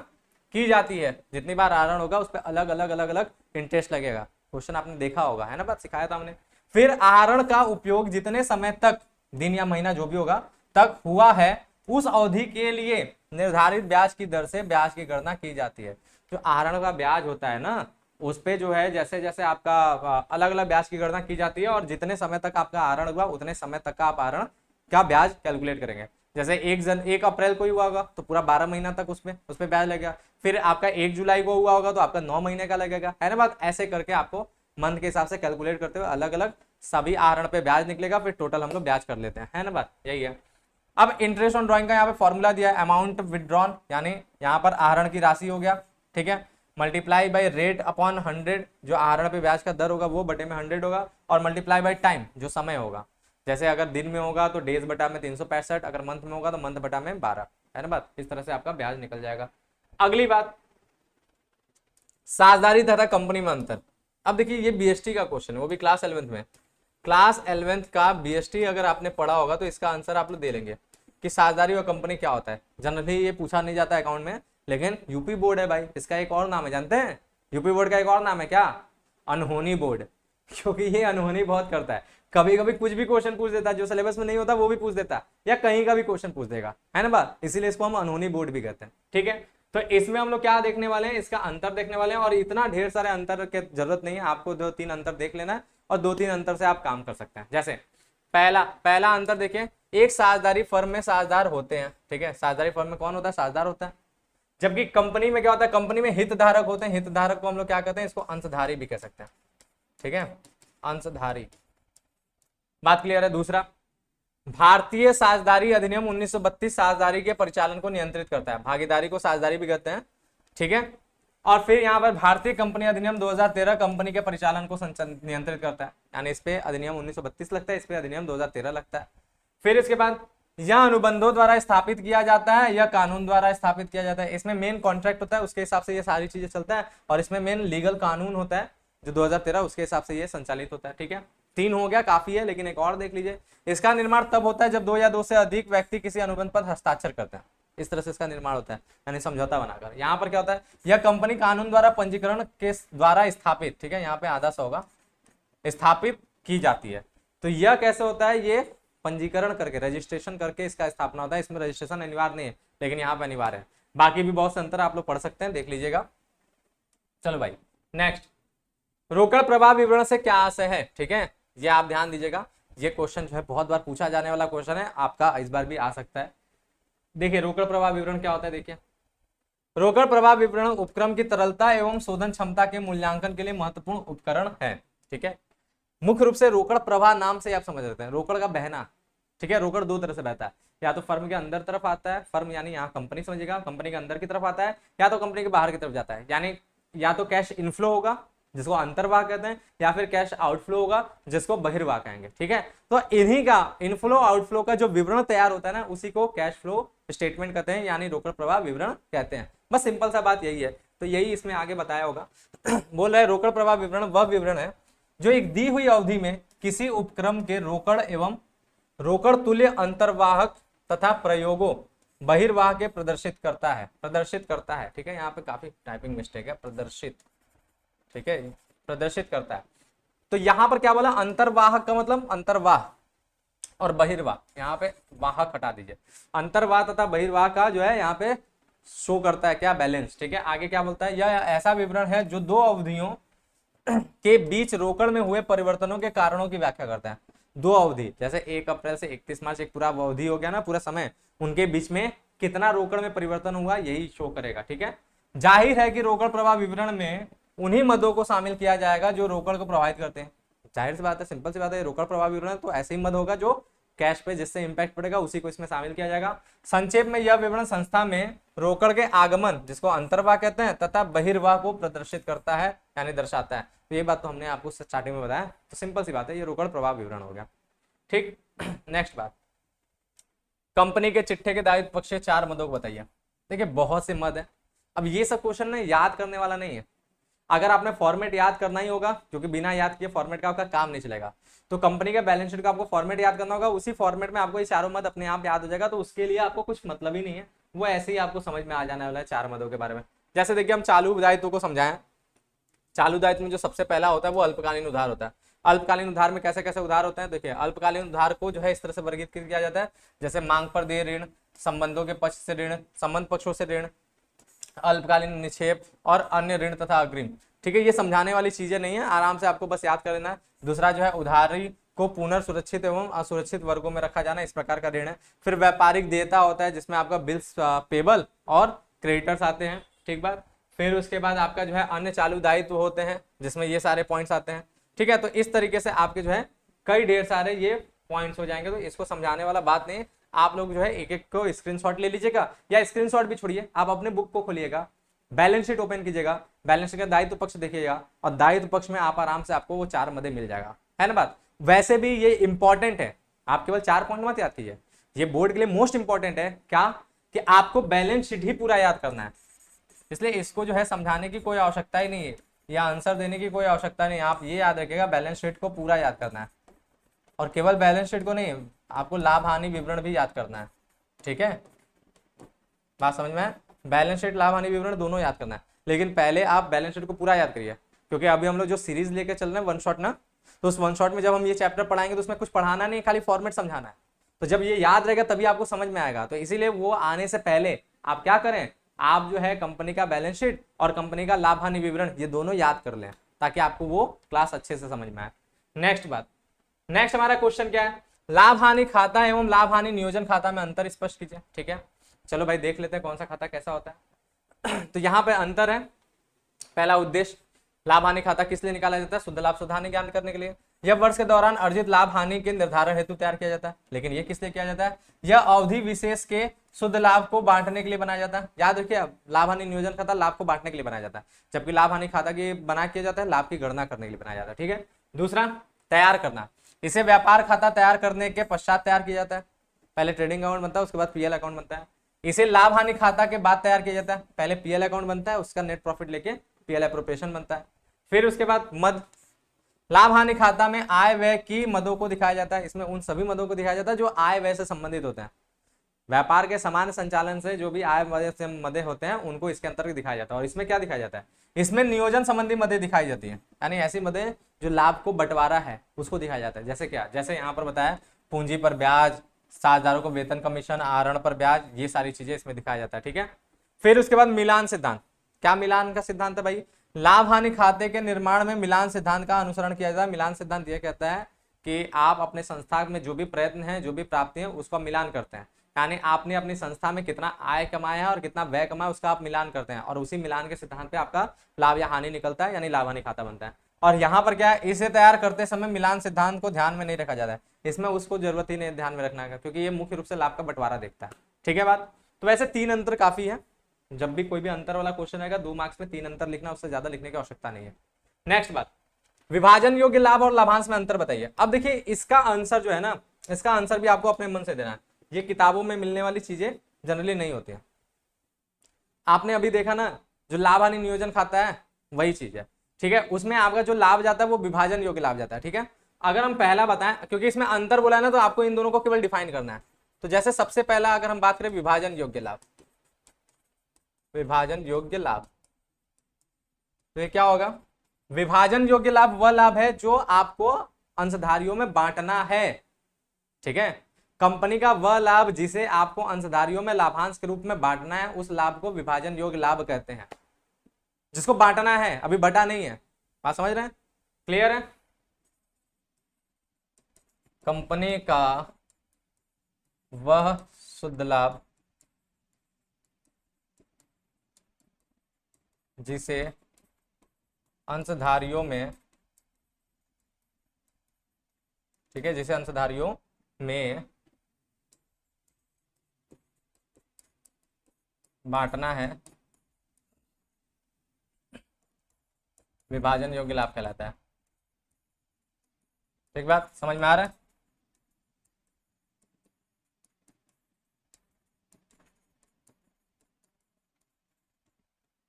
की जाती है, जितनी बार आहरण होगा उस पर अलग अलग अलग अलग इंटरेस्ट लगेगा। क्वेश्चन आपने देखा होगा, है ना, बात सिखाया था हमने। फिर आहरण का उपयोग जितने समय तक, दिन या महीना जो भी होगा, तक हुआ है, उस अवधि के लिए निर्धारित ब्याज की दर से ब्याज की गणना की जाती है। जो आहरण का ब्याज होता है ना, उस पे जो है जैसे जैसे आपका अलग अलग ब्याज की गणना की जाती है, और जितने समय तक आपका आहरण हुआ उतने समय तक का आप आहरण का ब्याज कैलकुलेट करेंगे। जैसे 1 अप्रैल को ही हुआ होगा तो पूरा 12 महीना तक उसमें ब्याज लगेगा। फिर आपका 1 जुलाई को हुआ होगा तो आपका 9 महीने का लगेगा, है ना बात। ऐसे करके आपको मंथ के हिसाब से कैलकुलेट करते हुए अलग अलग सभी आहरण पे ब्याज निकलेगा, फिर टोटल हम लोग ब्याज कर लेते हैं, है ना बात, यही है। अब इंटरेस्ट ऑन ड्राइंग का यहाँ पे फॉर्मूला दिया है, अमाउंट विदड्रॉन, यानी यहाँ पर आहरण की राशि हो गया, ठीक है, मल्टीप्लाई बाई रेट अपॉन 100, जो आहरण पे ब्याज का दर होगा वो बटे में 100 होगा, और मल्टीप्लाई बाई टाइम, जो समय होगा। जैसे अगर दिन में होगा तो डेज बटा में 365, अगर मंथ में होगा तो मंथ बटा में 12, है ना बात। इस तरह से आपका ब्याज निकल जाएगा। अगली बात, साझेदारी तथा कंपनी में अंतर। अब देखिए ये बीएसटी का क्वेश्चन है, वो भी क्लास 11th में। क्लास 11th का बीएसटी अगर आपने पढ़ा होगा तो इसका आंसर आप लोग दे लेंगे कि साझेदारी और कंपनी क्या होता है। जनरली ये पूछा नहीं जाता अकाउंट में, लेकिन यूपी बोर्ड है भाई, इसका एक और नाम है, जानते हैं यूपी बोर्ड का एक और नाम है क्या, अनहोनी बोर्ड। क्योंकि ये अनहोनी बहुत करता है, कभी कभी कुछ भी क्वेश्चन पूछ देता है, जो सिलेबस में नहीं होता वो भी पूछ देता है, या कहीं का भी क्वेश्चन पूछ देगा, है ना बात। इसीलिए इसको हम अनहोनी बोर्ड भी कहते हैं, ठीक है। तो इसमें हम लोग क्या देखने वाले हैं, इसका अंतर देखने वाले हैं, और इतना ढेर सारे अंतर की जरूरत नहीं है, आपको 2-3 अंतर देख लेना है और 2-3 अंतर से आप काम कर सकते हैं। जैसे पहला अंतर देखिए, एक साझेदारी फर्म में साझेदार होते हैं, ठीक है, साझेदारी फर्म में कौन होता है, साझेदार होता है। जबकि कंपनी में क्या होता है, कंपनी में हितधारक होते हैं, हितधारक को हम लोग क्या कहते हैं, इसको अंशधारी भी कह सकते हैं, ठीक है, अंशधारी। बात क्लियर है। दूसरा, भारतीय साझेदारी अधिनियम 1932 साझेदारी के परिचालन को नियंत्रित करता है, भागीदारी को साझेदारी भी कहते हैं, ठीक है। और फिर यहाँ पर भारतीय कंपनी अधिनियम 2013 कंपनी के परिचालन को नियंत्रित करता है, यानी इस पे अधिनियम 1932 लगता है, इस पे अधिनियम 2013 लगता है। फिर इसके बाद, यह अनुबंधों द्वारा स्थापित किया जाता है या कानून द्वारा स्थापित किया जाता है। इसमें मेन कॉन्ट्रैक्ट होता है, उसके हिसाब से ये सारी चीजें चलता है, और इसमें मेन लीगल कानून होता है जो 2013, उसके हिसाब से ये संचालित होता है, ठीक है। 3 हो गया, काफी है, लेकिन एक और देख लीजिए। इसका निर्माण तब होता है जब 2 या 2 से अधिक व्यक्ति किसी अनुबंध पर हस्ताक्षर करते हैं, इस तरह से इसका निर्माण होता है, यानी समझौता बनाकर। यहाँ पर क्या होता है, यह कंपनी कानून द्वारा पंजीकरण के द्वारा स्थापित, ठीक है, यहाँ पे आधा सा होगा, स्थापित की जाती है। तो यह कैसे होता है, ये पंजीकरण करके, रजिस्ट्रेशन करके इसका स्थापना होता है। इसमें रजिस्ट्रेशन अनिवार्य नहीं है, लेकिन यहाँ पे अनिवार्य है। बाकी भी बहुत से अंतर आप लोग पढ़ सकते हैं, देख लीजिएगा। चलो भाई नेक्स्ट, रोकड़ प्रवाह विवरण से क्या आशय है, ठीक है, ये आप ध्यान दीजिएगा। ये क्वेश्चन जो है बहुत बार पूछा जाने वाला क्वेश्चन है, आपका इस बार भी आ सकता है। देखिए रोकड़ प्रवाह विवरण क्या होता है, देखिए रोकड़ प्रवाह विवरण उपक्रम की तरलता एवं शोधन क्षमता के मूल्यांकन के लिए महत्वपूर्ण उपकरण है, ठीक है। मुख्य रूप से रोकड़ प्रवाह नाम से आप समझ सकते हैं, रोकड़ का बहना, ठीक है। रोकड़ 2 तरह से बहता है, या तो फर्म के अंदर तरफ आता है, फर्म यानी यहाँ कंपनी समझिएगा, कंपनी के अंदर की तरफ आता है, या तो कंपनी के बाहर की तरफ जाता है, यानी या तो कैश इनफ्लो होगा जिसको अंतर्वाह कहते हैं, या फिर कैश आउटफ्लो होगा जिसको बहिर्वाह कहेंगे, ठीक है। तो इन्हीं का इनफ्लो आउटफ्लो का जो विवरण तैयार होता है ना, उसी को कैश फ्लो स्टेटमेंट कहते हैं, यानी रोकड़ प्रवाह विवरण कहते हैं। बस सिंपल सा बात यही है, तो यही इसमें आगे बताया होगा। बोल रहे रोकड़ प्रवाह विवरण वह विवरण है जो एक दी हुई अवधि में किसी उपक्रम के रोकड़ एवं रोकड़ तुल्य अंतर्वाहक तथा प्रयोगों बहिर्वाह के प्रदर्शित करता है, ठीक है। यहाँ पे काफी टाइपिंग मिस्टेक है, प्रदर्शित, ठीक है, प्रदर्शित करता है। तो यहां पर क्या बोला, अंतर्वाहक का मतलब अंतर्वाह और बहिर्वाह, यहाँ पे वाहक हटा दीजिए, अंतर्वाह तथा बहिर्वाह का जो है यहाँ पे शो करता है क्या, बैलेंस, ठीक है। आगे क्या बोलता है, यह ऐसा विवरण है जो 2 अवधियों के बीच रोकड़ में हुए परिवर्तनों के कारणों की व्याख्या करता है। 2 अवधि, जैसे 1 अप्रैल से 31 मार्च एक पूरा अवधि हो गया ना, पूरा समय, उनके बीच में कितना रोकड़ में परिवर्तन हुआ यही शो करेगा, ठीक है। जाहिर है कि रोकड़ प्रवाह विवरण में उन्हीं मदों को शामिल किया जाएगा जो रोकड़ को प्रभावित करते हैं। जाहिर सी बात है, सिंपल सी बात है, रोकड़ प्रवाह विवरण तो ऐसे ही मद होगा जो कैश पे जिससे इंपैक्ट पड़ेगा उसी को इसमें शामिल किया जाएगा। संक्षेप में यह विवरण संस्था में रोकड़ के आगमन जिसको अंतर्वाह कहते हैं तथा बहिर्वाह को प्रदर्शित करता है, यानी दर्शाता है। तो ये बात तो हमने आपको स्टार्टिंग में बताया, तो सिंपल सी बात है, ये रोकड़ प्रवाह विवरण हो गया, ठीक। नेक्स्ट बात, कंपनी के चिट्ठे के दायित्व पक्ष 4 मदों को बताइए। देखिए बहुत से मद है, अब ये सब क्वेश्चन ना याद करने वाला नहीं है। अगर आपने फॉर्मेट याद करना ही होगा, क्योंकि बिना याद किए फॉर्मेट का आपका काम नहीं चलेगा, तो कंपनी का बैलेंस शीट का आपको फॉर्मेट याद करना होगा, उसी फॉर्मेट में आपको ये 4 मद अपने आप याद हो जाएगा। तो उसके लिए आपको कुछ मतलब ही नहीं है, वो ऐसे ही आपको समझ में आ जाने वाला है 4 मदों के बारे में। जैसे देखिए हम चालू दायित्व को समझाएं। चालू दायित्व में जो सबसे पहला होता है वो अल्पकालीन उधार होता है। अल्पकालीन उधार में कैसे कैसे उधार होते हैं, देखिए अल्पकालीन उधार को जो है इस तरह से वर्गीकृत किया जाता है, जैसे मांग पर देय ऋण, संबंधों के पक्ष से ऋण, संबंध पक्षों से ऋण, अल्पकालीन निक्षेप और अन्य ऋण तथा अग्रिम। ठीक है, ये समझाने वाली चीजें नहीं है, आराम से आपको बस याद कर लेना है। दूसरा जो है उधारी को पुनर्सुरक्षित एवं असुरक्षित वर्गों में रखा जाना, इस प्रकार का ऋण है। फिर व्यापारिक देयता होता है जिसमें आपका बिल्स पेबल और क्रेडिटर्स आते हैं, ठीक बात। फिर उसके बाद आपका जो है अन्य चालू दायित्व होते हैं जिसमें ये सारे पॉइंट्स आते हैं, ठीक है। तो इस तरीके से आपके जो है कई ढेर सारे ये पॉइंट्स हो जाएंगे, तो इसको समझाने वाला बात नहीं है। आप लोग जो है एक एक को स्क्रीनशॉट ले लीजिएगा, या स्क्रीनशॉट भी छोड़िए, आप अपने बुक को खोलिएगा, बैलेंस शीट ओपन कीजिएगा, बैलेंस शीट का दायित्व पक्ष देखिएगा, और दायित्व पक्ष में आप आराम से आपको वो 4 मदे मिल जाएगा, है ना बात। वैसे भी ये इंपॉर्टेंट है, आप केवल 4 पॉइंट मत याद कीजिए, ये बोर्ड के लिए मोस्ट इंपॉर्टेंट है। क्या कि आपको बैलेंस शीट ही पूरा याद करना है, इसलिए इसको जो है समझाने की कोई आवश्यकता ही नहीं है, या आंसर देने की कोई आवश्यकता नहीं है। आप ये याद रखिएगा बैलेंस शीट को पूरा याद करना है, और केवल बैलेंस शीट को नहीं, आपको लाभ हानि विवरण भी याद करना है, ठीक है, बात समझ में है। बैलेंस शीट लाभ हानि विवरण दोनों याद करना है, लेकिन पहले आप बैलेंस शीट को पूरा याद करिए, क्योंकि अभी हम लोग जो सीरीज लेके चल रहे हैं वन शॉट ना, तो उस वन शॉट में जब हम ये चैप्टर पढ़ाएंगे तो उसमें कुछ पढ़ाना नहीं, खाली फॉर्मेट समझाना है। तो जब ये याद रहेगा तभी आपको समझ में आएगा, तो इसीलिए वो आने से पहले आप क्या करें, आप जो है कंपनी का बैलेंस शीट और कंपनी का लाभ हानि विवरण ये दोनों याद कर लें, ताकि आपको वो क्लास अच्छे से समझ में आए। नेक्स्ट बात, नेक्स्ट हमारा क्वेश्चन क्या है, लाभ हानि खाता एवं लाभ हानि नियोजन खाता में अंतर स्पष्ट कीजिए। ठीक है, चलो भाई देख लेते हैं कौन सा खाता कैसा होता है। तो यहाँ पे अंतर है, पहला उद्देश्य, लाभ हानि खाता किस लिए निकाला जाता है, शुद्ध लाभ शुद्ध हानि ज्ञान करने के लिए। यह वर्ष के दौरान अर्जित लाभ हानि के निर्धारण हेतु तैयार किया जाता है, लेकिन ये किस लिए किया जाता है, यह अवधि विशेष के शुद्ध लाभ को बांटने के लिए बनाया जाता है। याद रखिए, लाभ हानि नियोजन खाता लाभ को बांटने के लिए बनाया जाता है, जबकि लाभ हानि खाता की बना किया जाता है लाभ की गणना करने के लिए बनाया जाता है। ठीक है, दूसरा तैयार करना, इसे व्यापार खाता तैयार करने के पश्चात तैयार किया जाता है। पहले ट्रेडिंग अकाउंट बनता है, उसके बाद पीएल अकाउंट बनता है। इसे लाभ हानि खाता के बाद तैयार किया जाता है, पहले पीएल अकाउंट बनता है, उसका नेट प्रॉफिट लेके पीएल एप्रोप्रिएशन बनता है। फिर उसके बाद मद, लाभ हानि खाता में आय व्यय की मदों को दिखाया जाता है, इसमें उन सभी मदों को दिखाया जाता है जो आय व्यय से संबंधित होते हैं। व्यापार के समान संचालन से जो भी आय से मदे होते हैं उनको इसके अंतर्गत दिखाया जाता है। और इसमें क्या दिखाया जाता है, इसमें नियोजन संबंधी मदे दिखाई जाती है, यानी ऐसी मदे जो लाभ को बंटवारा है उसको दिखाया जाता है। जैसे क्या, जैसे यहाँ पर बताया पूंजी पर ब्याज, साझेदारों को वेतन कमीशन, आहरण पर ब्याज, ये सारी चीजें इसमें दिखाया जाता है। ठीक है, फिर उसके बाद मिलान सिद्धांत, क्या मिलान का सिद्धांत है भाई, लाभ हानि खाते के निर्माण में मिलान सिद्धांत का अनुसरण किया जाता है। मिलान सिद्धांत यह कहता है कि आप अपने संस्था में जो भी प्रयत्न है, जो भी प्राप्ति है, उसका मिलान करते हैं, यानी आपने अपनी संस्था में कितना आय कमाया है और कितना व्यय कमाया उसका आप मिलान करते हैं, और उसी मिलान के सिद्धांत पे आपका लाभ या हानि निकलता है, यानी लाभ हानि खाता बनता है। और यहाँ पर क्या है, इसे तैयार करते समय मिलान सिद्धांत को ध्यान में नहीं रखा जाता है, इसमें उसको जरूरत ही नहीं ध्यान में रखना है, क्योंकि ये मुख्य रूप से लाभ का बंटवारा देखता है। ठीक है बात, तो वैसे 3 अंतर काफी है, जब भी कोई भी अंतर वाला क्वेश्चन आएगा 2 मार्क्स में 3 अंतर लिखना, उससे ज्यादा लिखने की आवश्यकता नहीं है। नेक्स्ट बात, विभाजन योग्य लाभ और लाभांश में अंतर बताइए। अब देखिए इसका आंसर जो है ना, इसका आंसर भी आपको अपने मन से देना है, ये किताबों में मिलने वाली चीजें जनरली नहीं होती है। आपने अभी देखा ना, जो लाभ हानि नियोजन खाता है वही चीज है। ठीक है, उसमें आपका जो लाभ जाता है वो विभाजन योग्य लाभ जाता है। ठीक है, अगर हम पहला बताएं, क्योंकि इसमें अंतर बोला है ना, तो आपको इन दोनों को केवल डिफाइन करना है। तो जैसे सबसे पहला अगर हम बात करें विभाजन योग्य लाभ, विभाजन योग्य लाभ, तो ये क्या होगा, विभाजन योग्य लाभ वह लाभ है जो आपको अंशधारियों में बांटना है। ठीक है, कंपनी का वह लाभ जिसे आपको अंशधारियों में लाभांश के रूप में बांटना है, उस लाभ को विभाजन योग्य लाभ कहते हैं, जिसको बांटना है, अभी बटा नहीं है। बात समझ रहे हैं, क्लियर है। कंपनी का वह शुद्ध लाभ जिसे अंशधारियों में, ठीक है, जिसे अंशधारियों में बांटना है, विभाजन योग्य लाभ कहलाता है। ठीक बात समझ में आ रहा है।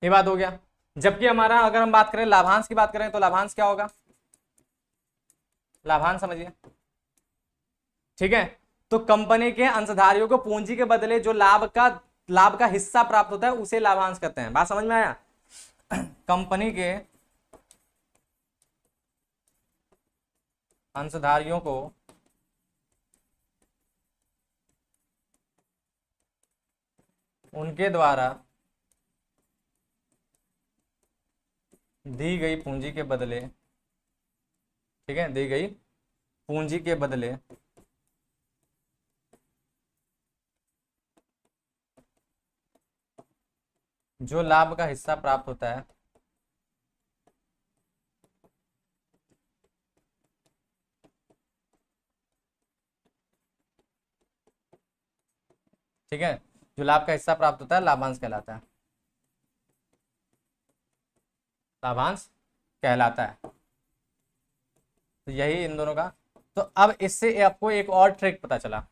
ये बात हो गया। जबकि हमारा अगर हम बात करें लाभांश की बात करें, तो लाभांश क्या होगा, लाभांश समझिए। ठीक है, तो कंपनी के अंशधारियों को पूंजी के बदले जो लाभ का लाभ का हिस्सा प्राप्त होता है उसे लाभांश कहते हैं। बात समझ में आया? कंपनी के अंशधारियों को उनके द्वारा दी गई पूंजी के बदले, ठीक है, दी गई पूंजी के बदले जो लाभ का हिस्सा प्राप्त होता है, ठीक है, जो लाभ का हिस्सा प्राप्त होता है लाभांश कहलाता है, लाभांश कहलाता है। तो यही इन दोनों का। तो अब इससे आपको एक और ट्रिक पता चला,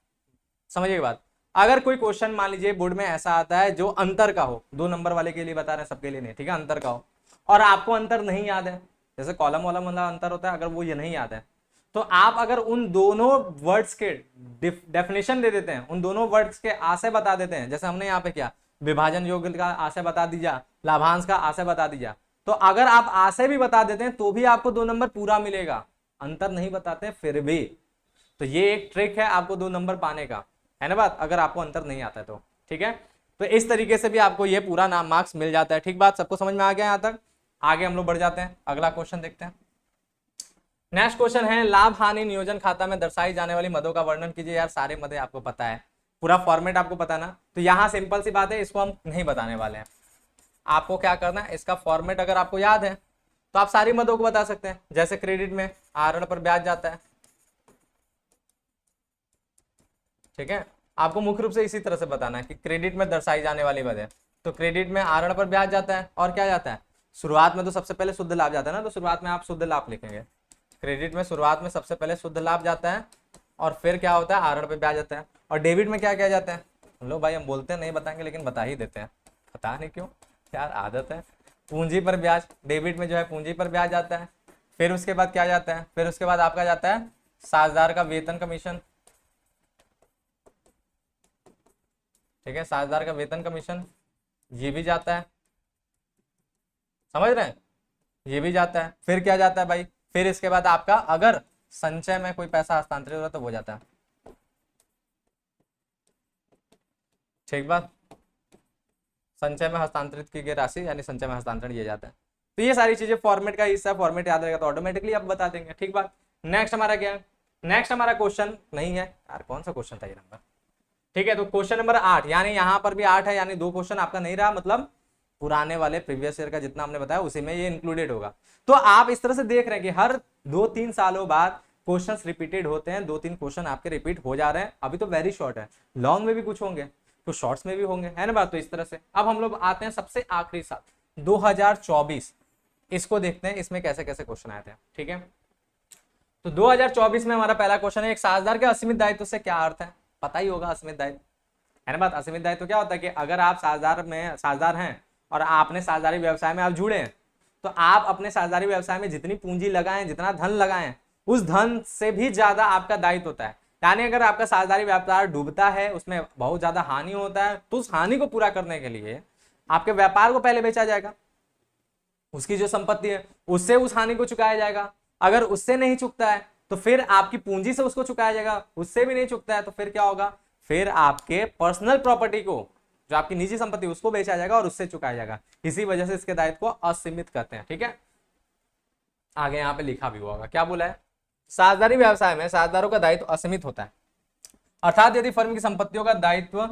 समझिए बात। अगर कोई क्वेश्चन मान लीजिए बोर्ड में ऐसा आता है जो अंतर का हो, 2 नंबर वाले के लिए बता रहे हैं, सबके लिए नहीं, ठीक है, अंतर का हो, और आपको अंतर नहीं याद है, जैसे कॉलम वाला वाला अंतर होता है, अगर वो ये नहीं याद है, तो आप अगर उन दोनों वर्ड्स के डेफिनेशन दे देते हैं, उन दोनों वर्ड्स के आशय बता देते हैं, जैसे हमने यहाँ पे किया, विभाजन योग्य का आशय बता दीजिए, लाभांश का आशय बता दीजिए, तो अगर आप आशय भी बता देते हैं तो भी आपको 2 नंबर पूरा मिलेगा, अंतर नहीं बताते फिर भी। तो ये एक ट्रिक है आपको 2 नंबर पाने का, है ना बात, अगर आपको अंतर नहीं आता है तो, ठीक है। तो इस तरीके से भी आपको ये पूरा नाम मार्क्स मिल जाता है, ठीक बात, सबको समझ में आ गया? यहाँ तक आगे हम लोग बढ़ जाते हैं, अगला क्वेश्चन देखते हैं। नेक्स्ट क्वेश्चन है, लाभ हानि नियोजन खाता में दर्शाई जाने वाली मदों का वर्णन कीजिए। यार सारे मदे आपको पता है, पूरा फॉर्मेट आपको पता ना, तो यहाँ सिंपल सी बात है, इसको हम नहीं बताने वाले हैं। आपको क्या करना है, इसका फॉर्मेट अगर आपको याद है तो आप सारी मदों को बता सकते हैं। जैसे क्रेडिट में आहरण पर ब्याज जाता है, ठीक है, आपको मुख्य रूप से इसी तरह से बताना है कि क्रेडिट में दर्शाई जाने वाली मद है, तो क्रेडिट में आहरण पर ब्याज जाता है, और क्या जाता है, शुरुआत में तो सबसे पहले शुद्ध लाभ जाता है ना, तो शुरुआत में आप शुद्ध लाभ लिखेंगे। क्रेडिट में शुरुआत में सबसे पहले शुद्ध लाभ जाता है, और फिर क्या होता है, आहरण पे ब्याज जाता है। और डेबिट में क्या क्या जाता है, लो भाई हम बोलते हैं नहीं बताएंगे लेकिन बता ही देते हैं, पता नहीं क्यों यार, आदत है। पूंजी पर ब्याज, डेबिट में जो है पूंजी पर ब्याज जाता है। फिर उसके बाद क्या जाता है, फिर उसके बाद आपका जाता है साझेदार का वेतन कमीशन, ठीक है, साझेदार का वेतन कमीशन ये भी जाता है, समझ रहे हैं, ये भी जाता है। फिर क्या जाता है भाई, फिर इसके बाद आपका अगर संचय में कोई पैसा हस्तांतरित हो रहा तो वो जाता है, ठीक बात, संचय में हस्तांतरित की गई राशि यानी संचय में हस्तांतरण ये जाता है। तो ये सारी चीजें फॉर्मेट का हिस्सा, फॉर्मेट याद रहेगा तो ऑटोमेटिकली आप बता देंगे, ठीक बात। नेक्स्ट हमारा क्या है, नेक्स्ट हमारा क्वेश्चन नहीं है यार, कौन सा क्वेश्चन था ये नंबर, ठीक है, तो क्वेश्चन नंबर 8, यानी यहाँ पर भी 8 है, यानी 2 क्वेश्चन आपका नहीं रहा, मतलब पुराने वाले प्रीवियस ईयर का जितना हमने बताया उसी में ये इंक्लूडेड होगा। तो आप इस तरह से देख रहे हैं कि हर 2-3 सालों बाद क्वेश्चंस रिपीटेड होते हैं, 2-3 क्वेश्चन आपके रिपीट हो जा रहे हैं। अभी तो वेरी शॉर्ट है, लॉन्ग में भी कुछ होंगे, कुछ शॉर्ट्स में भी होंगे, है ना बात। तो इस तरह से अब हम लोग आते हैं सबसे आखिरी साल 2024, इसको देखते हैं इसमें कैसे कैसे क्वेश्चन आए थे, ठीक है। तो 2024 में हमारा पहला क्वेश्चन है, एक साझेदार के असीमित दायित्व से क्या अर्थ है, पता ही होगा असीमित दायित्व, है ना बात। असीमित दायित्व क्या होता है कि अगर आप साझेदार हैं और आपने साझेदारी व्यवसाय में आप जुड़े हैं, तो आप अपने साझेदारी व्यवसाय में जितनी पूंजी लगाएं, जितना धन लगाएं, उस धन से भी ज्यादा आपका दायित्व होता है। यानी अगर आपका साझेदारी व्यापार डूबता है, उसमें बहुत ज्यादा हानि होता है, तो उस हानि को पूरा करने के लिए आपके व्यापार को पहले बेचा जाएगा, उसकी जो संपत्ति है उससे उस हानि को चुकाया जाएगा। अगर उससे नहीं चुकता है तो फिर आपकी पूंजी से उसको चुकाया जाएगा, उससे भी नहीं चुकता है तो फिर क्या होगा, फिर आपके पर्सनल प्रॉपर्टी को, जो आपकी निजी संपत्ति उसको बेचा जाएगा और उससे चुकाया जाएगा। इसी वजह से इसके दायित्व को असीमित कहते हैं, ठीक है। आगे यहाँ पे लिखा भी होगा, क्या बोला है, साझेदारी व्यवसाय में साझेदारों का दायित्व असीमित होता है, अर्थात यदि फर्म की संपत्तियों का दायित्व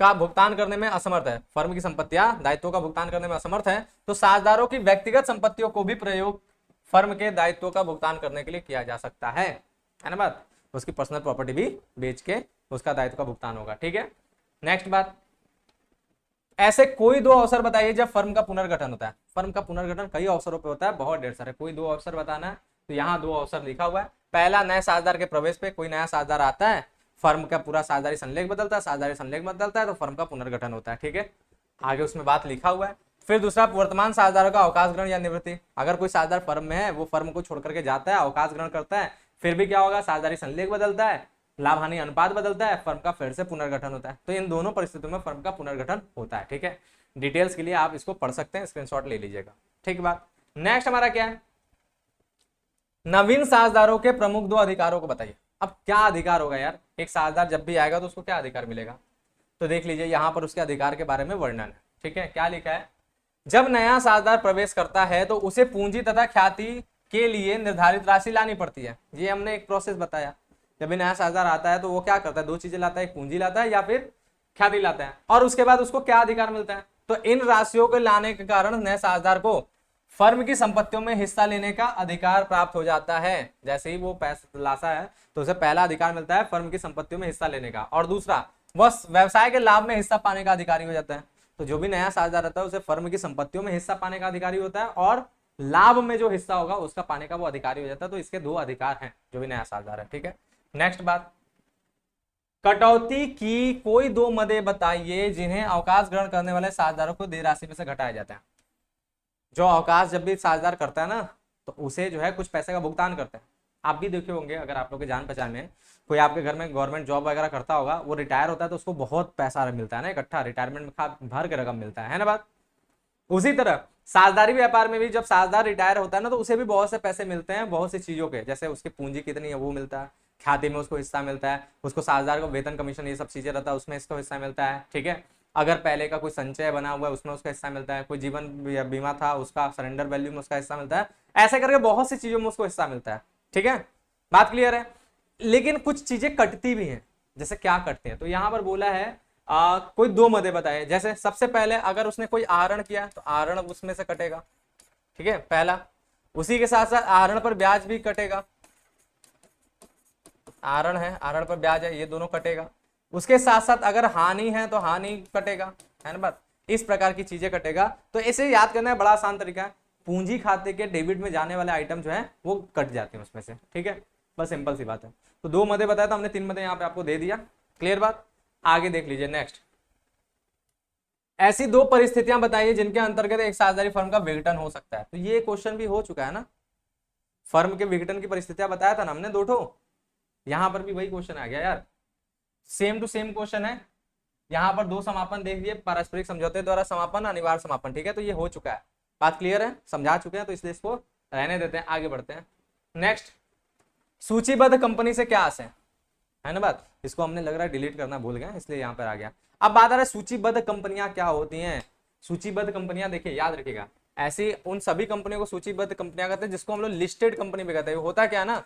का भुगतान करने में असमर्थ है, फर्म की संपत्तियां दायित्वों का भुगतान करने में असमर्थ है, तो साझेदारों की व्यक्तिगत संपत्तियों को भी प्रयोग फर्म के दायित्वों का भुगतान करने के लिए किया जा सकता है ना बात। उसकी पर्सनल प्रॉपर्टी भी बेच के उसका दायित्व का भुगतान होगा, ठीक है। नेक्स्ट बात, ऐसे कोई 2 अवसर बताइए जब फर्म का पुनर्गठन होता है। फर्म का पुनर्गठन कई अवसरों पे होता है, बहुत ढेर सारे, कोई 2 अवसर बताना है, तो यहाँ 2 अवसर लिखा हुआ है। पहला, नए साझेदार के प्रवेश पे, कोई नया साझेदार आता है, फर्म का पूरा साझेदारी संलेख बदलता है, साझेदारी संलेख बदलता है तो फर्म का पुनर्गठन होता है, ठीक है, आगे उसमें बात लिखा हुआ है। फिर दूसरा, वर्तमान साझेदारों का अवकाश ग्रहण या निवृत्ति, अगर कोई साझेदार फर्म में है, वो फर्म को छोड़ करके जाता है, अवकाश ग्रहण करता है, फिर भी क्या होगा, साझेदारी संलेख बदलता है, लाभ हानि अनुपात बदलता है, फर्म का फिर से पुनर्गठन होता है। तो इन दोनों परिस्थितियों में फर्म का पुनर्गठन होता है। ठीक है, डिटेल्स के लिए आप इसको पढ़ सकते हैं, स्क्रीनशॉट ले लीजिएगा। ठीक बात। नेक्स्ट हमारा क्या है, नवीन साझेदारों के प्रमुख 2 अधिकारों को बताइए। अब क्या अधिकार होगा यार, एक साझेदार जब भी आएगा तो उसको क्या अधिकार मिलेगा, तो देख लीजिए यहाँ पर उसके अधिकार के बारे में वर्णन है। ठीक है, क्या लिखा है, जब नया साझेदार प्रवेश करता है तो उसे पूंजी तथा ख्याति के लिए निर्धारित राशि लानी पड़ती है। ये हमने एक प्रोसेस बताया, जब भी नया साझेदार आता है तो वो क्या करता है, 2 चीजें लाता है, एक पूंजी लाता है या फिर ख्याति लाता है, और उसके बाद उसको क्या अधिकार मिलता है, तो इन राशियों को लाने के कारण नए साझेदार को फर्म की संपत्तियों में हिस्सा लेने का अधिकार प्राप्त हो जाता है। जैसे ही वो पैसा लाता है तो उसे पहला अधिकार मिलता है फर्म की संपत्तियों में हिस्सा लेने का, और दूसरा वह व्यवसाय के लाभ में हिस्सा पाने का अधिकारी हो जाता है। तो जो भी नया साझेदार रहता है उसे फर्म की संपत्तियों में हिस्सा पाने का अधिकारी होता है, और लाभ में जो हिस्सा होगा उसका पाने का वो अधिकारी हो जाता है। तो इसके 2 अधिकार हैं जो भी नया साझेदार है। ठीक है, नेक्स्ट बात, कटौती की कोई 2 मदे बताइए जिन्हें अवकाश ग्रहण करने वाले साझेदारों को देय राशि में से घटाया जाता है। जो अवकाश जब भी साझेदार करता है ना तो उसे जो है कुछ पैसे का भुगतान करते हैं। आप भी देखे होंगे, अगर आप लोग के जान पहचान में कोई आपके घर में गवर्नमेंट जॉब वगैरह करता होगा, वो रिटायर होता है तो उसको बहुत पैसा मिलता है ना, इकट्ठा रिटायरमेंट में भर के रकम मिलता है ना बात। उसी तरह साझेदारी व्यापार में भी जब साझेदार रिटायर होता है ना तो उसे भी बहुत से पैसे मिलते हैं, बहुत सी चीजों के, जैसे उसकी पूंजी कितनी है वो मिलता है, ख्याति में उसको हिस्सा मिलता है, उसको साझेदार को वेतन कमीशन ये सब चीजें रहता है उसमें इसको हिस्सा मिलता है। ठीक है, अगर पहले का कोई संचय बना हुआ है उसमें उसका हिस्सा मिलता है, कोई जीवन बीमा था उसका सरेंडर वैल्यू में उसका हिस्सा मिलता है, ऐसे करके बहुत सी चीजों में उसको हिस्सा मिलता है। ठीक है, बात क्लियर है। लेकिन कुछ चीजें कटती भी हैं, जैसे क्या कटती हैं, तो यहां पर बोला है कोई 2 मदे बताए। जैसे सबसे पहले अगर उसने कोई आहरण किया तो आहरण उसमें से कटेगा। ठीक है, पहला, उसी के साथ साथ आहरण पर ब्याज भी कटेगा, आहरण है आहरण पर ब्याज है, ये दोनों कटेगा। उसके साथ साथ अगर हानि है तो हानि कटेगा, है ना बात, इस प्रकार की चीजें कटेगा। तो इसे याद करना है, बड़ा आसान तरीका है, पूंजी खाते के डेबिट में जाने वाले आइटम जो है वो कट जाते हैं उसमें से। ठीक है, बस सिंपल सी बात है। तो 2 मदे बताया था हमने, 3 मदे यहाँ पे आपको दे दिया। क्लियर बात, आगे देख लीजिए। नेक्स्ट, ऐसी 2 परिस्थितियां बताइए जिनके अंतर्गत एक साझेदारी फर्म का विघटन हो सकता है। तो ये क्वेश्चन भी हो चुका है ना, फर्म के विघटन की परिस्थितियां बताया था ना हमने 2 ठो, यहां पर भी वही क्वेश्चन आ गया यार, सेम टू सेम क्वेश्चन है। यहाँ पर 2 समापन देख लिए, पारस्परिक समझौते द्वारा समापन, अनिवार्य समापन। ठीक है, तो ये हो चुका है, बात क्लियर है, समझा चुके हैं, तो इसलिए इसको रहने देते हैं, आगे बढ़ते हैं। नेक्स्ट, सूचीबद्ध कंपनी से क्या आस है ना बात, इसको हमने लग रहा है डिलीट करना भूल गए इसलिए यहाँ पर आ गया। अब बात आ रहा है सूचीबद्ध कंपनियां क्या होती हैं। सूचीबद्ध कंपनियां देखिए, याद रखिएगा, ऐसी उन सभी कंपनियों को सूचीबद्ध कंपनियां कहते हैं जिसको हम लोग लिस्टेड कंपनी भी कहते हैं। होता क्या है ना,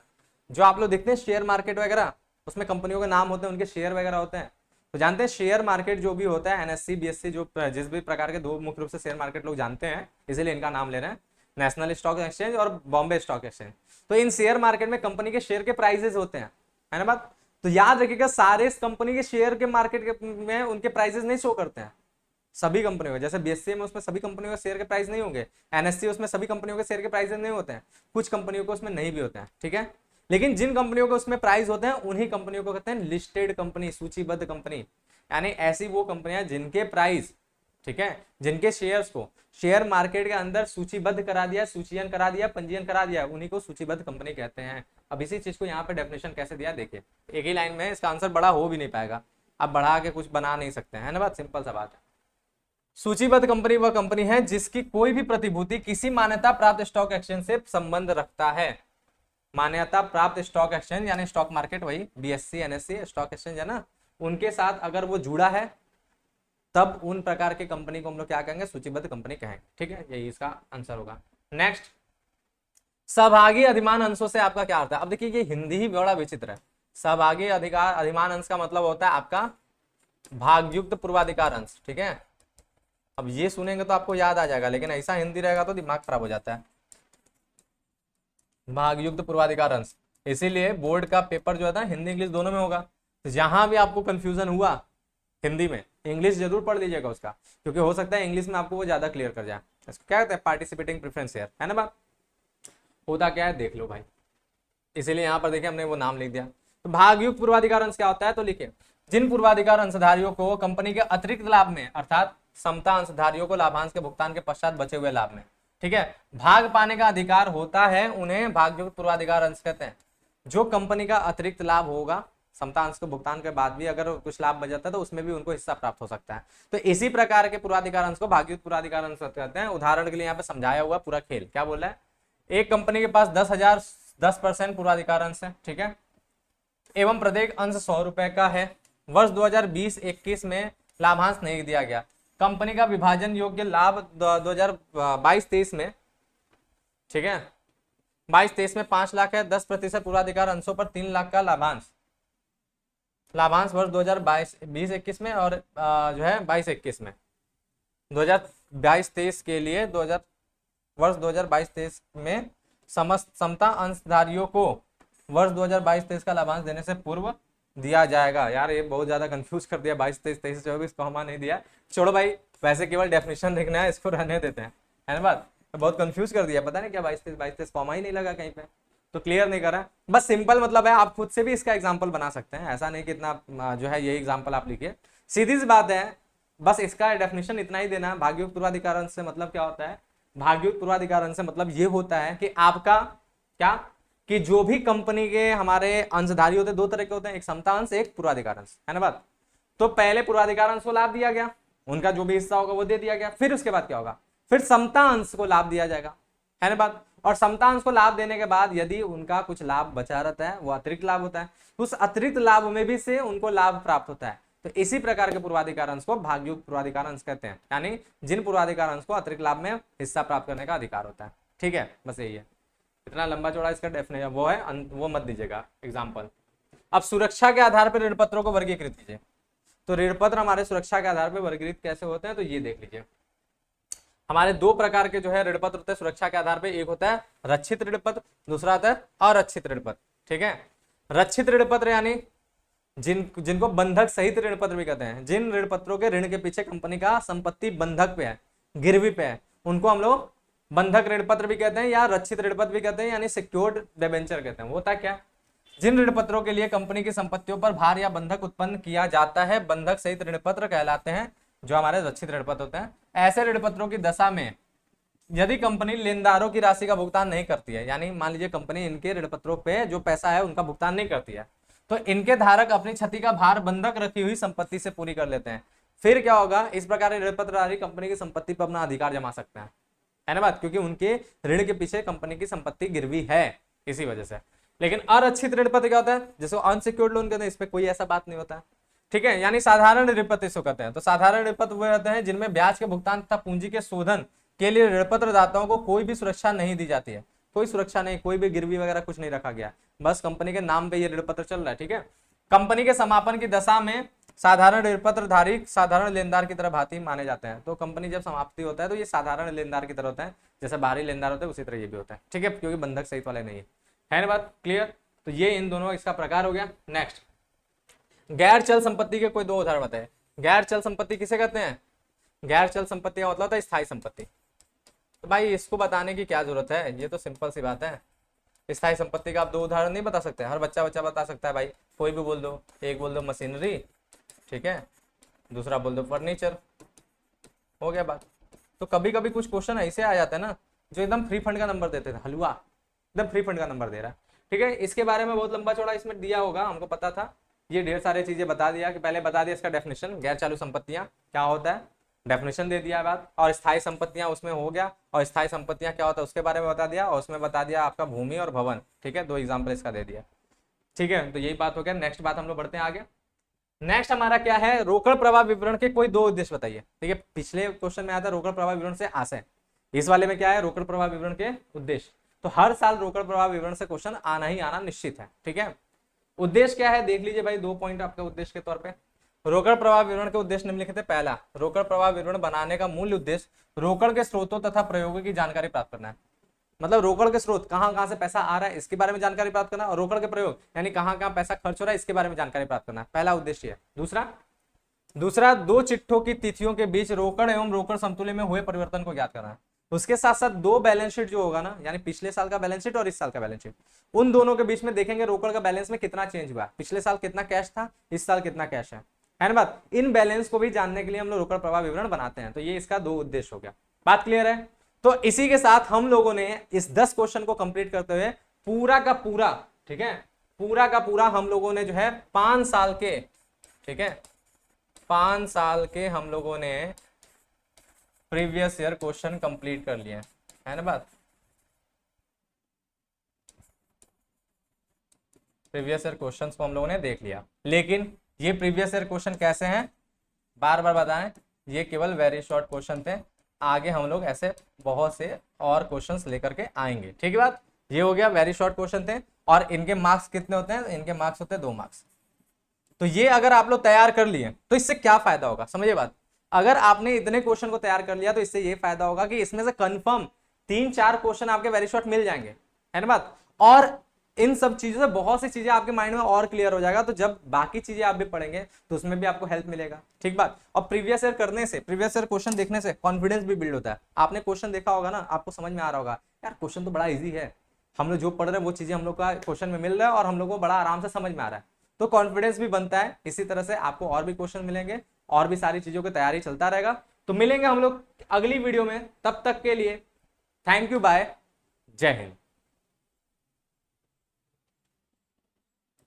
जो आप लोग देखते हैं शेयर मार्केट वगैरह, उसमें कंपनियों के नाम होते हैं, उनके शेयर वगैरह होते हैं। तो जानते हैं शेयर मार्केट जो भी होता है, एनएससी बीएससी, जो जिस भी प्रकार के 2 मुख्य रूप से शेयर मार्केट लोग जानते हैं, इसीलिए इनका नाम ले रहे हैं, नेशनल स्टॉक एक्सचेंज और बॉम्बे स्टॉक एक्सचेंज। तो इन शेयर मार्केट में कंपनी के शेयर के प्राइजेस होते हैं, है ना बात। तो याद रखिएगा, सारे कंपनी के शेयर के मार्केट में उनके प्राइजेस नहीं शो करते हैं सभी कंपनियों के। जैसे बीएससी में उसमें सभी कंपनियों के शेयर के प्राइस नहीं होंगे, एनएससी उसमें सभी कंपनियों के शेयर के प्राइसेस नहीं होते हैं, कुछ कंपनियों को उसमें नहीं भी होते हैं। ठीक है, लेकिन जिन कंपनियों को उसमें प्राइस होते हैं उन्हीं कंपनियों को कहते हैं लिस्टेड कंपनी, सूचीबद्ध कंपनी। यानी ऐसी वो कंपनियां जिनके प्राइस, ठीक है, जिनके शेयर्स को शेयर मार्केट के अंदर सूचीबद्ध करा दिया, सूचीयन करा दिया, पंजीयन करा दिया, उन्हीं को सूचीबद्ध कंपनी कहते हैं। अब इसी चीज को यहाँ पे डेफिनेशन कैसे दिया देखिए, एक ही लाइन में, इसका आंसर बड़ा हो भी नहीं पाएगा, अब बढ़ा के कुछ बना नहीं सकते हैं ना बात, सिंपल सा बात है। सूचीबद्ध कंपनी वह कंपनी है जिसकी कोई भी प्रतिभूति किसी मान्यता प्राप्त स्टॉक एक्सचेंज से संबंध रखता है। मान्यता प्राप्त स्टॉक एक्सचेंज यानी स्टॉक मार्केट, वही बीएससी एनएससी स्टॉक एक्सचेंज है ना, उनके साथ अगर वो जुड़ा है तब उन प्रकार के कंपनी को हम लोग क्या कहेंगे, सूचीबद्ध कंपनी कहेंगे। ठीक है, यही इसका आंसर होगा। नेक्स्ट, सहभागी अधिमान अंशों से आपका क्या अर्थ है। अब देखिए ये हिंदी ही बड़ा विचित्र है। सहभागी अधिकार अधिमान अंश का मतलब होता है आपका भागयुक्त पूर्वाधिकार अंश। ठीक है, अब ये सुनेंगे तो आपको याद आ जाएगा, लेकिन ऐसा हिंदी रहेगा तो दिमाग खराब हो जाता है। भागयुक्त पूर्वाधिकार अंश, इसीलिए बोर्ड का पेपर जो है ना हिंदी इंग्लिश दोनों में होगा। तो जहां भी आपको कंफ्यूजन हुआ हिंदी में, इंग्लिश जरूर पढ़ लीजिएगा उसका, क्योंकि हो सकता है इंग्लिश में आपको वो ज्यादा क्लियर कर जाए। इसको क्या कहते हैं, पार्टिसिपेटिंग प्रेफरेंस शेयर, है ना बात। होता क्या है देख लो भाई, इसीलिए यहाँ पर देखिए हमने वो नाम लिख दिया। तो भागयुक्त पूर्वाधिकार अंश क्या होता है, तो लिखिए, जिन पूर्वाधिकार अंशधारियों को कंपनी के अतिरिक्त लाभ में, अर्थात समता अंशधारियों को लाभांश के भुगतान के पश्चात बचे हुए लाभ में, ठीक है, भाग पाने का अधिकार होता है, उन्हें भागयुक्त पूर्वाधिकार अंश कहते हैं। जो कंपनी का अतिरिक्त लाभ होगा समता अंश को भुगतान के बाद भी अगर कुछ लाभ बच जाता है तो उसमें भी उनको हिस्सा प्राप्त हो सकता है। तो इसी प्रकार के पूर्वाधिकार अंश को भागयुक्त पूर्वाधिकार अंश कहते हैं। उदाहरण के लिए यहाँ पे समझाया हुआ पूरा खेल क्या बोल रहा है, एक कंपनी के पास 10% पूर्वाधिकार अंश है, ठीक है, एवं प्रत्येक अंश 100 रुपए का है। वर्ष 2020-21 में लाभांश नहीं दिया गया। कंपनी का विभाजन योग्य लाभ 2022-23 में, ठीक है, 22-23 में 5 लाख है। 10% पूर्वाधिकार अंशों पर 3 लाख का लाभांश वर्ष 2022-21 में और जो है 22-21 में 2022-23 के लिए वर्ष 2022-23 में समस्त समता अंशधारियों को वर्ष 2022-23 का लाभांश देने से पूर्व दिया जाएगा। यार ये बहुत ज्यादा कंफ्यूज कर दिया, 22-23-23-24 कॉमा नहीं दिया, छोड़ो भाई, वैसे केवल डेफिनेशन देखना है, इसको रहने देते हैं, है ना बात। तो बहुत कंफ्यूज कर दिया, पता नहीं क्या 22-23 कॉमा ही नहीं लगा कहीं पे, तो क्लियर नहीं करा। बस सिंपल मतलब है, आप खुद से भी इसका एग्जाम्पल बना सकते हैं, ऐसा नहीं कि इतना जो है ये एग्जाम्पल आप लिखिए, सीधी सी बात है। बस इसका डेफिनेशन इतना ही देना है। भागयुक्त पूर्वाधिकार अंश से मतलब क्या होता है, भागयुक्त पूर्वाधिकार अंश से मतलब ये होता है कि आपका क्या, कि जो भी कंपनी के हमारे अंशधारी होते हैं, दो तरह के होते हैं, एक समता अंश, एक पूर्वाधिकार अंश, है ना बात। तो पहले पूर्वाधिकार अंश को लाभ दिया गया, उनका जो भी हिस्सा होगा वो दे दिया गया, फिर उसके बाद क्या होगा, फिर समता अंश को लाभ दिया जाएगा, है ना बात। और समता अंश को लाभ देने के बाद यदि उनका कुछ लाभ बचा रहता है, वो अतिरिक्त लाभ होता है, उस अतिरिक्त लाभ में भी से उनको लाभ प्राप्त होता है। तो इसी प्रकार के पूर्वाधिकार अंश को भागयुक्त पूर्वाधिकार अंश कहते हैं, यानी जिन पूर्वाधिकार अंश को अतिरिक्त लाभ में हिस्सा प्राप्त करने का अधिकार होता है, ठीक है, बस यही है। इतना लंबा चौड़ा इसका डेफिनेशन वो है, वो मत दीजिएगा एग्जाम्पल। अब सुरक्षा के आधार पर ऋण पत्रों को वर्गीकृत कीजिए। तो ऋण पत्र हमारे सुरक्षा के आधार पर वर्गीकृत कैसे होते हैं, तो ये देख लीजिए। हमारे दो प्रकार के जो है ऋण पत्र होते हैं सुरक्षा के आधार पर, एक होता है रक्षित ऋण पत्र, दूसरा होता है अरक्षित ऋण पत्र, ठीक है। रक्षित ऋण पत्र यानी जिनको बंधक सहित ऋण पत्र भी कहते हैं, जिन ऋण पत्रों के ऋण के पीछे कंपनी का संपत्ति बंधक पे है, गिरवी पे है, उनको हम लोग बंधक ऋण पत्र भी कहते हैं या रक्षित ऋण पत्र भी कहते हैं, यानी सिक्योर्ड डिबेंचर कहते हैं। वो होता है क्या, जिन ऋण पत्रों के लिए कंपनी की संपत्तियों पर भार या बंधक उत्पन्न किया जाता है, बंधक सहित ऋण पत्र कहलाते हैं, जो हमारे रक्षित ऋण पत्र होते हैं। ऐसे ऋण पत्रों की दशा में यदि कंपनी लेनदारों की राशि का भुगतान नहीं करती है, यानी मान लीजिए कंपनी इनके ऋण पत्रों पे जो पैसा है उनका भुगतान नहीं करती है, तो इनके धारक अपनी क्षति का भार बंधक रखी हुई संपत्ति से पूरी कर लेते हैं। फिर क्या होगा, इस प्रकार ऋण पत्रधारी कंपनी की संपत्ति पर अपना अधिकार जमा सकते हैं, है ना बात, क्योंकि उनके ऋण के पीछे कंपनी की संपत्ति गिरवी है, इसी वजह से। लेकिन अरक्षित ऋण पत्र क्या होता है, जिसको अनसिक्योर्ड लोन कहते हैं, इस पे कोई ऐसा बात नहीं होता, ठीक है। यानी साधारण ऋण पत्र इसको कहते हैं। तो साधारण ऋण पत्र वो रहते हैं जिनमें ब्याज के भुगतान तथा पूंजी के शोधन के लिए ऋण पत्र दाताओं को कोई भी सुरक्षा नहीं दी जाती है, कोई सुरक्षा नहीं, कोई भी गिरवी वगैरह कुछ नहीं रखा गया, बस कंपनी के नाम पे ये ऋण पत्र चल रहा है, ठीक है। कंपनी के समापन की दशा में साधारण ऋण पत्रधारी साधारण लेनदार की तरह भांति माने जाते हैं। तो कंपनी जब समाप्ति होता है तो ये साधारण लेनदार की तरह होता है, जैसे बाहरी लेनदार होते हैं उसी तरह ये भी होता है, ठीक है, क्योंकि बंधक सहित वाले नहीं है ना बात, क्लियर। तो ये इन दोनों इसका प्रकार हो गया। नेक्स्ट, गैर चल संपत्ति के कोई दो उदाहरण बताए। गैर चल संपत्ति किसे कहते हैं, गैर चल संपत्ति का मतलब होता है स्थायी संपत्ति। तो भाई इसको बताने की क्या जरूरत है, ये तो सिंपल सी बात है। स्थायी संपत्ति का आप दो उदाहरण नहीं बता सकते, हर बच्चा बता सकता है भाई, कोई भी बोल दो, एक बोल दो मशीनरी, ठीक है, दूसरा बोल दो फर्नीचर, हो गया बात। तो कभी कभी कुछ क्वेश्चन ऐसे आ जाते हैं ना जो एकदम फ्री फंड का नंबर देते थे, हलवा एकदम फ्री फंड का नंबर दे रहा है, ठीक है। इसके बारे में बहुत लंबा चौड़ा इसमें दिया होगा, हमको पता था, ये ढेर सारी चीजें बता दिया कि पहले बता दिया इसका डेफिनेशन, गैर चालू संपत्तियां क्या होता है, डेफिनेशन दे दिया बात, और स्थायी संपत्तियां उसमें हो गया, और स्थायी संपत्तियां क्या होता है उसके बारे में बता दिया, और उसमें बता दिया आपका भूमि और भवन, ठीक है, दो एग्जाम्पल इसका दे दिया, ठीक है। तो यही बात हो गया। नेक्स्ट बात हम लोग बढ़ते हैं आगे। नेक्स्ट हमारा क्या है, रोकड़ प्रवाह विवरण के कोई दो उद्देश्य बताइए, ठीक है। पिछले क्वेश्चन में आता है रोकड़ प्रवाह विवरण से आशय, इस वाले में क्या है, रोकड़ प्रवाह विवरण के उद्देश्य। तो हर साल रोकड़ प्रवाह विवरण से क्वेश्चन आना ही आना निश्चित है, ठीक है। उद्देश्य क्या है देख लीजिए भाई, 2 पॉइंट आपके उद्देश्य के तौर पे। रोकड़ प्रवाह विवरण के उद्देश्य निम्नलिखित है। पहला, रोकड़ प्रवाह विवरण बनाने का मूल उद्देश्य रोकड़ के स्रोतों तथा प्रयोगों की जानकारी प्राप्त करना है। मतलब रोकड़ के स्रोत, कहां से पैसा आ रहा है इसके बारे में जानकारी प्राप्त करना, और रोकड़ के प्रयोग यानी कहां पैसा खर्च हो रहा है इसके बारे में जानकारी प्राप्त करना, पहला उद्देश्य है। दूसरा, दो चिट्ठों की तिथियों के बीच रोकड़ एवं रोकड़ समतुल्य में हुए परिवर्तन को ज्ञात करना है। उसके साथ साथ दो बैलेंस शीट जो होगा ना, यानी पिछले साल का बैलेंस शीट और इस साल का बैलेंस शीट, उन दोनों के बीच में देखेंगे रोकड़ का बैलेंस में कितना चेंज हुआ, पिछले साल कितना कैश था, इस साल कितना कैश है ना बात। इन बैलेंस को भी जानने के लिए हम लोग रोकड़ प्रवाह विवरण बनाते हैं। तो ये इसका दो उद्देश्य हो गया, बात क्लियर है। तो इसी के साथ हम लोगों ने इस 10 क्वेश्चन को कंप्लीट करते हुए पूरा का पूरा, ठीक है, पूरा का पूरा हम लोगों ने जो है 5 साल के, ठीक है, 5 साल के हम लोगों ने प्रीवियस ईयर क्वेश्चन कंप्लीट कर लिए है ना बात। प्रीवियस ईयर क्वेश्चंस को हम लोगों ने देख लिया, लेकिन ये प्रीवियस ईयर क्वेश्चन कैसे हैं, बार बार बताएं, ये केवल वेरी शॉर्ट क्वेश्चन थे। आगे हम लोग ऐसे बहुत से और क्वेश्चंस लेकर के आएंगे, ठीक है बात। ये हो गया वेरी शॉर्ट क्वेश्चन थे, और इनके मार्क्स कितने होते हैं, इनके मार्क्स होते हैं 2 मार्क्स। तो ये अगर आप लोग तैयार कर लिए तो इससे क्या फायदा होगा, समझिए बात। अगर आपने इतने क्वेश्चन को तैयार कर लिया तो इससे ये फायदा होगा कि इसमें से कंफर्म 3-4 क्वेश्चन आपके वेरी शॉर्ट मिल जाएंगे, है ना बात। और इन सब चीजों से बहुत सी चीजें आपके माइंड में और क्लियर हो जाएगा, तो जब बाकी चीजें आप भी पढ़ेंगे तो उसमें भी आपको हेल्प मिलेगा, ठीक बात। और प्रीवियस ईयर करने से, प्रीवियस ईयर क्वेश्चन देखने से कॉन्फिडेंस भी बिल्ड होता है। आपने क्वेश्चन देखा होगा ना, आपको समझ में आ रहा होगा यार क्वेश्चन तो बड़ा इजी है, हम लोग जो पढ़ रहे हैं वो चीजें हम लोग का क्वेश्चन में मिल रहा है और हम लोग को बड़ा आराम से समझ में आ रहा है, तो कॉन्फिडेंस भी बनता है। इसी तरह से आपको और भी क्वेश्चन मिलेंगे और भी सारी चीजों की तैयारी चलता रहेगा। तो मिलेंगे हम लोग अगली वीडियो में, तब तक के लिए थैंक यू, बाय, जय हिंद।